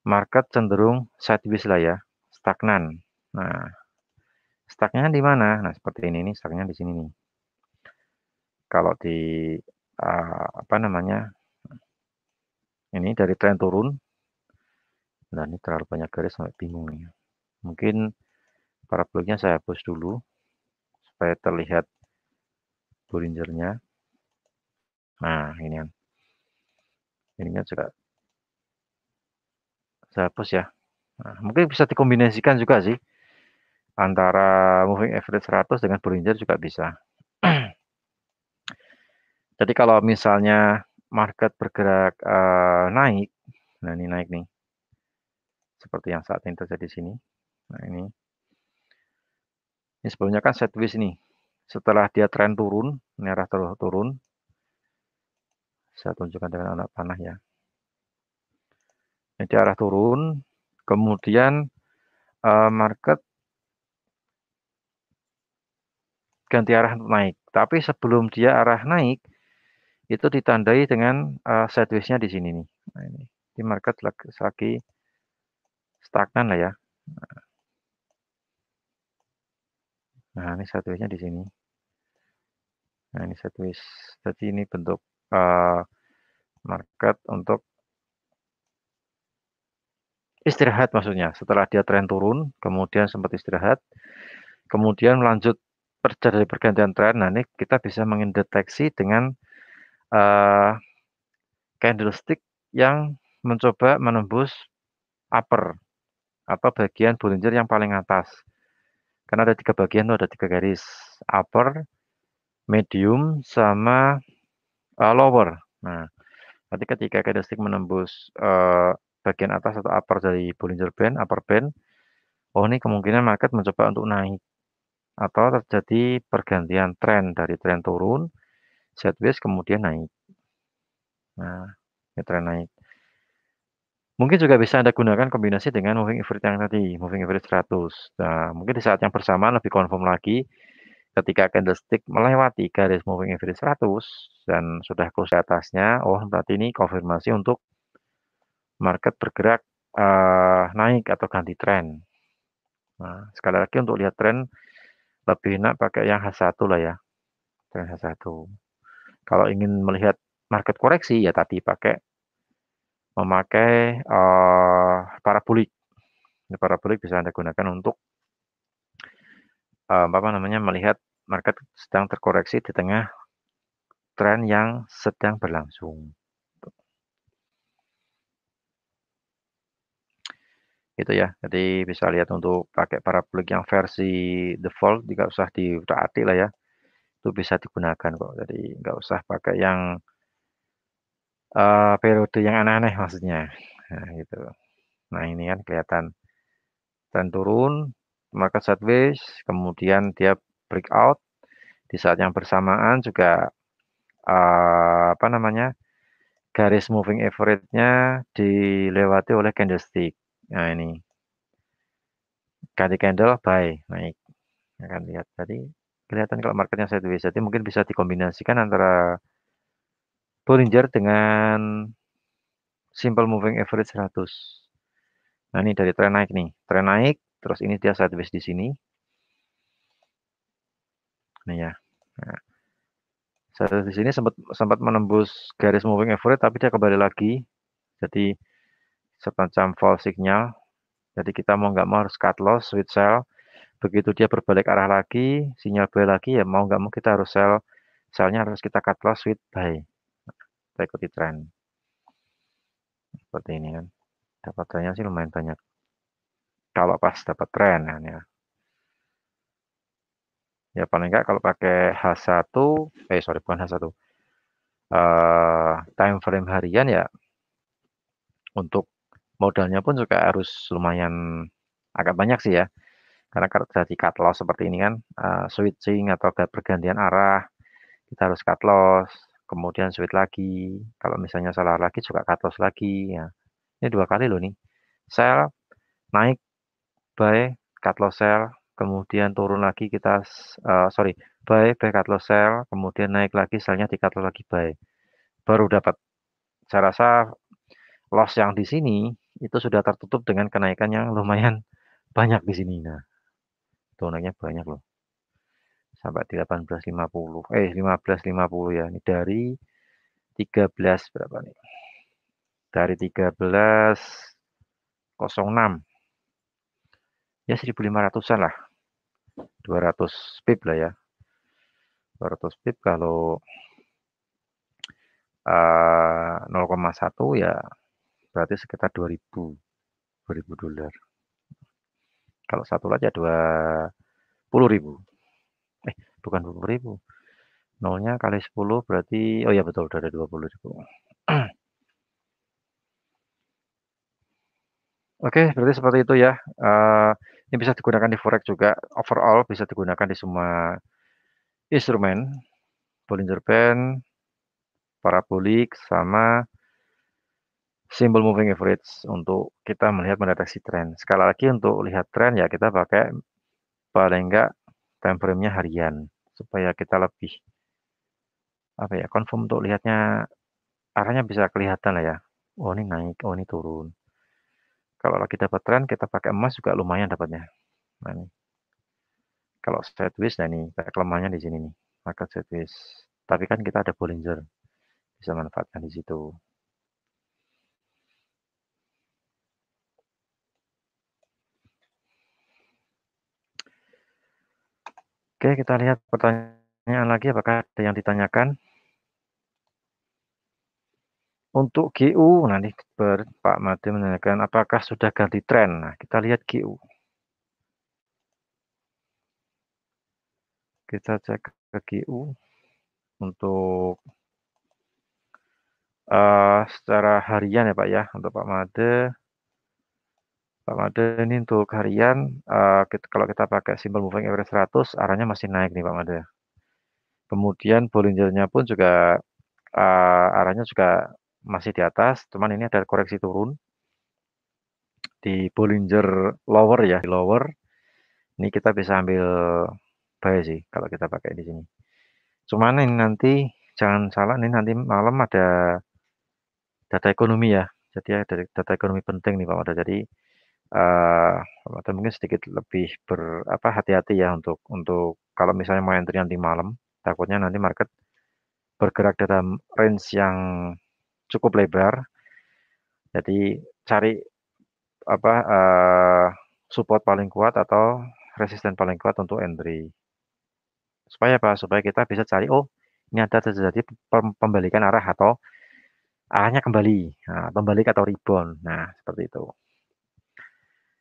market cenderung sideways lah ya, stagnan. Nah, stucknya di mana? Nah, seperti ini nih, stucknya di sini nih. Kalau di apa namanya? Ini dari tren turun. Nah, ini terlalu banyak garis sampai bingung nih. Mungkin paraboliknya saya hapus dulu supaya terlihat Bollinger-nya. Nah, ini kan. Ininya juga saya hapus ya. Nah, mungkin bisa dikombinasikan juga sih antara moving average 100 dengan Bollinger juga bisa. Jadi kalau misalnya market bergerak naik, nah ini naik nih, seperti yang saat ini terjadi di sini. Nah ini sebelumnya kan sideways nih. Setelah dia tren turun, ini arah turun. Saya tunjukkan dengan anak panah ya. Ini arah turun, kemudian market ganti arah untuk naik. Tapi sebelum dia arah naik, itu ditandai dengan sideways-nya di sini nih. Nah ini, di market lagi stagnan lah ya. Nah ini sideways-nya di sini. Nah ini sideways. Jadi ini bentuk market untuk istirahat maksudnya. Setelah dia tren turun, kemudian sempat istirahat, kemudian melanjut terjadi pergantian tren. Nah ini kita bisa mendeteksi dengan candlestick yang mencoba menembus upper atau bagian Bollinger yang paling atas. Karena ada 3 bagian tuh, ada 3 garis. Upper, medium, sama lower. Nah, nanti ketika candlestick menembus bagian atas atau upper dari Bollinger Band, upper band, oh ini kemungkinan market mencoba untuk naik atau terjadi pergantian tren dari tren turun, sideways kemudian naik. Nah, ini tren naik. Mungkin juga bisa Anda gunakan kombinasi dengan moving average yang tadi, moving average 100. Nah, mungkin di saat yang bersamaan lebih confirm lagi ketika candlestick melewati garis moving average 100 dan sudah close di atasnya, oh berarti ini konfirmasi untuk market bergerak naik atau ganti tren. Nah, sekali lagi untuk lihat tren lebih enak pakai yang H1 lah ya, tren H1. Kalau ingin melihat market koreksi ya tadi memakai parabolik. Ini parabolik bisa Anda gunakan untuk apa namanya melihat market sedang terkoreksi di tengah tren yang sedang berlangsung. Gitu ya. Jadi bisa lihat untuk pakai parabolik yang versi default, tidak usah diutak-atik lah ya. Itu bisa digunakan kok. Jadi nggak usah pakai yang periode yang aneh-aneh maksudnya. Nah gitu. Nah ini kan kelihatan tren turun, market sideways, kemudian dia breakout. Di saat yang bersamaan juga apa namanya, garis moving average-nya dilewati oleh candlestick. Nah ini, ganti candle buy, naik. Akan lihat tadi kelihatan kalau marketnya sideways. Jadi mungkin bisa dikombinasikan antara Bollinger dengan simple moving average 100. Nah ini dari tren naik nih, tren naik, terus ini dia sideways di sini. Nih ya. Nah, sideways di sini sempat menembus garis moving average, tapi dia kembali lagi. Jadi semacam false signal. Jadi kita mau nggak mau harus cut loss, sweet sell. Begitu dia berbalik arah lagi, sinyal buy lagi ya mau nggak mau kita harus sell. Sellnya harus kita cut loss, sweet buy. Kita ikuti tren. Seperti ini kan. Dapat trennya sih lumayan banyak. Kalau pas dapat tren kan ya. Ya paling nggak kalau pakai H1, sorry bukan H1. Time frame harian ya untuk modalnya pun juga harus lumayan agak banyak sih ya. Karena kalau jadi cut loss seperti ini kan, switching atau pergantian arah, kita harus cut loss, kemudian switch lagi. Kalau misalnya salah lagi juga cut loss lagi ya. Ini 2 kali loh nih. Sell, naik, buy, cut loss sell, kemudian turun lagi kita buy, cut loss sell, kemudian naik lagi sellnya di cut loss lagi buy. Baru dapat. Saya rasa loss yang di sini itu sudah tertutup dengan kenaikan yang lumayan banyak di sini. Nah, itu naiknya banyak loh. Sampai 18.50. 15.50 ya. Ini dari 13 berapa nih? Dari 13.06. Ya 1.500-an lah. 200 pip lah ya. 200 pip kalau 0,1 ya berarti sekitar 2.000 dolar. Kalau satu lot ya 20.000. Bukan 20.000. Nolnya kali 10 berarti, oh ya betul, udah ada 20.000. Oke, berarti seperti itu ya. Ini bisa digunakan di forex juga. Overall bisa digunakan di semua instrumen. Bollinger Band, parabolik, sama simple moving average untuk kita melihat mendeteksi tren. Sekali lagi untuk lihat tren ya kita pakai paling enggak time frame-nya harian supaya kita lebih confirm untuk lihatnya arahnya bisa kelihatan lah ya. Oh ini naik, oh ini turun. Kalau lagi dapat tren kita pakai emas juga lumayan dapatnya. Nah, ini. Kalau sideways, nah ini kelemahannya di sini nih, market sideways. Tapi kan kita ada Bollinger, bisa manfaatkan di situ. Oke, kita lihat pertanyaan lagi, apakah ada yang ditanyakan? Untuk GU, nanti Pak Made menanyakan apakah sudah ganti tren. Nah, kita lihat GU. Kita cek ke GU untuk secara harian ya Pak ya, untuk Pak Made. Pak Made ini untuk harian, kalau kita pakai simple moving average 100, arahnya masih naik nih Pak Made. Kemudian Bollinger-nya pun juga arahnya juga masih di atas, cuman ini ada koreksi turun di Bollinger lower ya, di lower. Ini kita bisa ambil buy sih kalau kita pakai di sini. Cuman ini nanti jangan salah, ini nanti malam ada data ekonomi ya. Jadi ada data ekonomi penting nih Pak Mada. Jadi Pak Mada mungkin sedikit lebih hati-hati ya untuk kalau misalnya mau entry nanti malam, takutnya nanti market bergerak dalam range yang cukup lebar. Jadi cari support paling kuat atau resisten paling kuat untuk entry. Supaya apa? Supaya kita bisa cari, oh ini ada terjadi pembalikan arah atau arahnya kembali. Nah, pembalik atau rebound. Nah, seperti itu.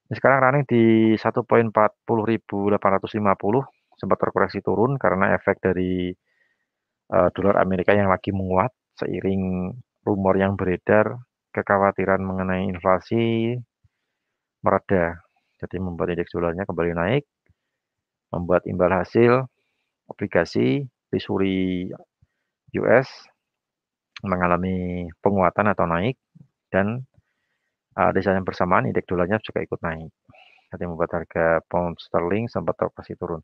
Ini sekarang running di 1.40.850, sempat terkoreksi turun karena efek dari dolar Amerika yang lagi menguat seiring rumor yang beredar, kekhawatiran mengenai inflasi mereda. Jadi membuat indeks dolarnya kembali naik, membuat imbal hasil obligasi Treasury US mengalami penguatan atau naik, dan di saat yang bersamaan indeks dolarnya juga ikut naik. Jadi membuat harga pound sterling sempat terkoreksi turun.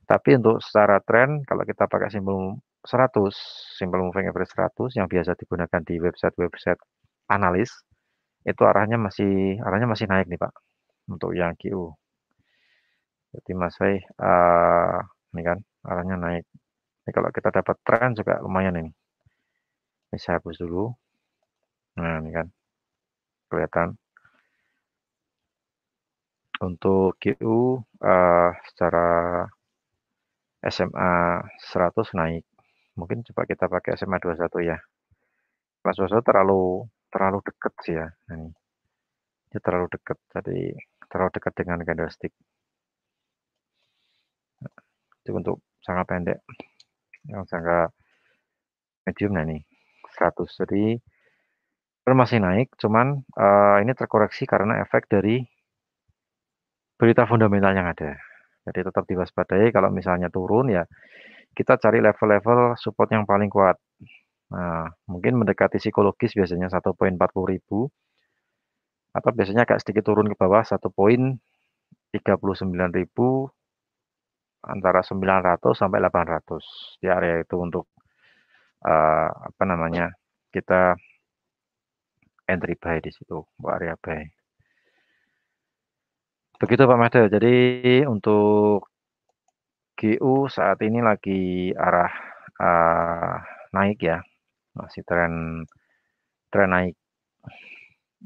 Tapi untuk secara tren, kalau kita pakai simbol 100, simbol moving average 100 yang biasa digunakan di website-website analis, itu arahnya masih naik nih Pak, untuk yang QU. Jadi masih ini kan arahnya naik. Ini kalau kita dapat tren juga lumayan ini. Ini saya hapus dulu. Nah, ini kan kelihatan. Untuk QU secara SMA 100 naik. Mungkin coba kita pakai SMA 21 ya. Mas 21 terlalu dekat sih ya. Nah, ini terlalu dekat. Jadi terlalu dekat dengan candlestick. Itu untuk jangka pendek. Yang jangka medium nah ini 100. Jadi masih naik, cuman ini terkoreksi karena efek dari berita fundamental yang ada. Jadi tetap diwaspadai kalau misalnya turun ya kita cari level-level support yang paling kuat. Nah, mungkin mendekati psikologis biasanya 1.40.000 atau biasanya agak sedikit turun ke bawah 1.39.000 antara 900 sampai 800 di area itu untuk apa namanya kita entry buy di situ, area buy. Begitu Pak Made. Jadi untuk GU saat ini lagi arah naik ya, masih tren naik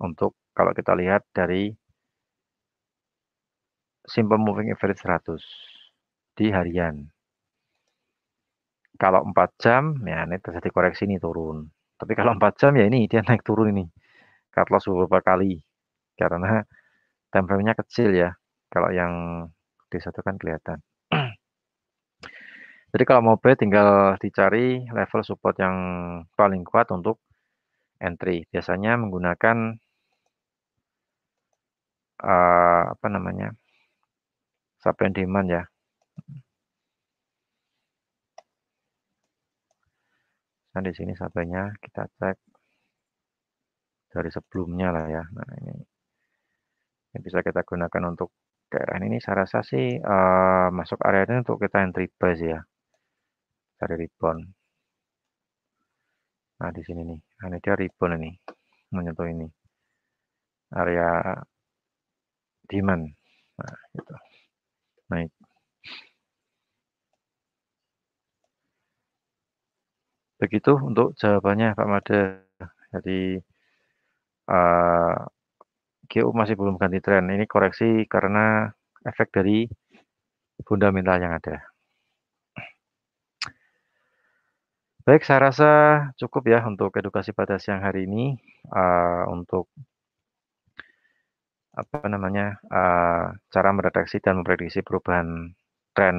untuk kalau kita lihat dari simple moving average 100 di harian. Kalau 4 jam ya ini terjadi koreksi ini turun. Tapi kalau 4 jam ya ini dia naik turun ini. Cut loss beberapa kali karena time frame-nya kecil ya. Kalau yang di satu kan kelihatan. Jadi kalau mau buy tinggal dicari level support yang paling kuat untuk entry. Biasanya menggunakan apa namanya? Supply and demand ya. Nah, di sini supply-nya kita cek dari sebelumnya lah ya. Nah, ini bisa kita gunakan untuk daerah ini. Saya rasa sih masuk area ini untuk kita entry buy sih ya. Cari rebound. Nah, di sini nih. Nah, ini dia rebound ini. Menyentuh ini. Area demand. Nah, gitu. Naik. Begitu untuk jawabannya Pak Made. Jadi GU masih belum ganti tren. Ini koreksi karena efek dari fundamental yang ada. Baik, saya rasa cukup ya untuk edukasi pada siang hari ini. Untuk apa namanya cara mendeteksi dan memprediksi perubahan tren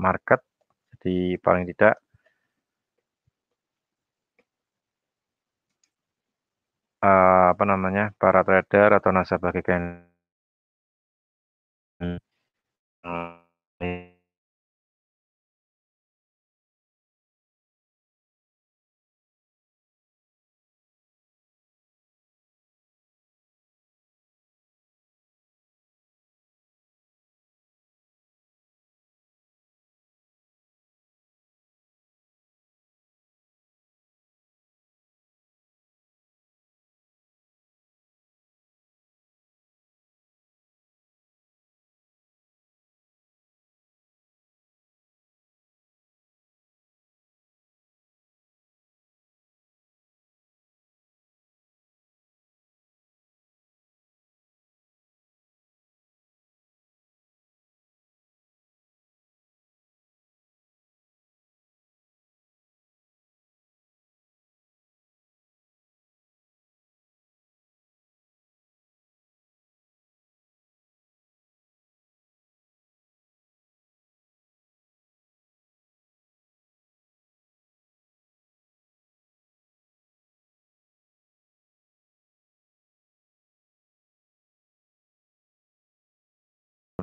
market. Jadi paling tidak apa namanya para trader atau nasabah GKN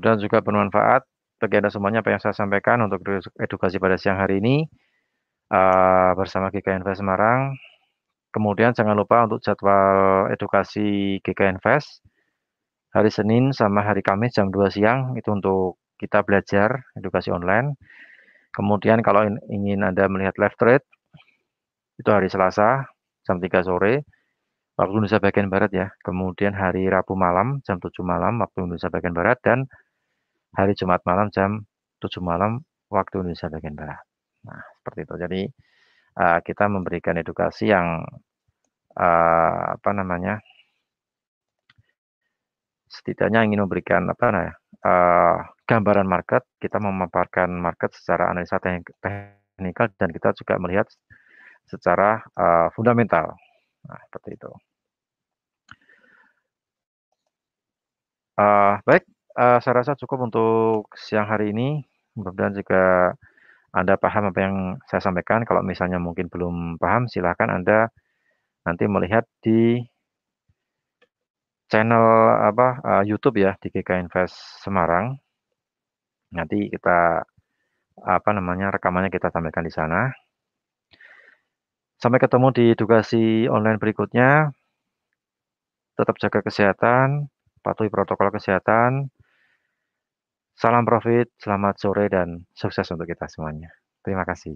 mudah-mudahan juga bermanfaat bagi Anda semuanya apa yang saya sampaikan untuk edukasi pada siang hari ini, bersama GK Invest Semarang. Kemudian jangan lupa untuk jadwal edukasi GK Invest, hari Senin sama hari Kamis jam 2 siang, itu untuk kita belajar edukasi online. Kemudian kalau ingin Anda melihat live trade, itu hari Selasa jam 3 sore, waktu Indonesia bagian Barat ya. Kemudian hari Rabu malam jam 7 malam waktu Indonesia bagian Barat, dan hari Jumat malam jam 7 malam waktu Indonesia bagian Barat. Nah, seperti itu. Jadi kita memberikan edukasi yang apa namanya, setidaknya ingin memberikan gambaran market, kita memaparkan market secara analisa teknikal, dan kita juga melihat secara fundamental. Nah, seperti itu. Baik, saya rasa cukup untuk siang hari ini. Mudah-mudahan juga Anda paham apa yang saya sampaikan. Kalau misalnya mungkin belum paham, silahkan Anda nanti melihat di channel YouTube ya, di GK Invest Semarang. Nanti kita rekamannya kita tampilkan di sana. Sampai ketemu di edukasi online berikutnya. Tetap jaga kesehatan, patuhi protokol kesehatan. Salam profit, selamat sore, dan sukses untuk kita semuanya. Terima kasih.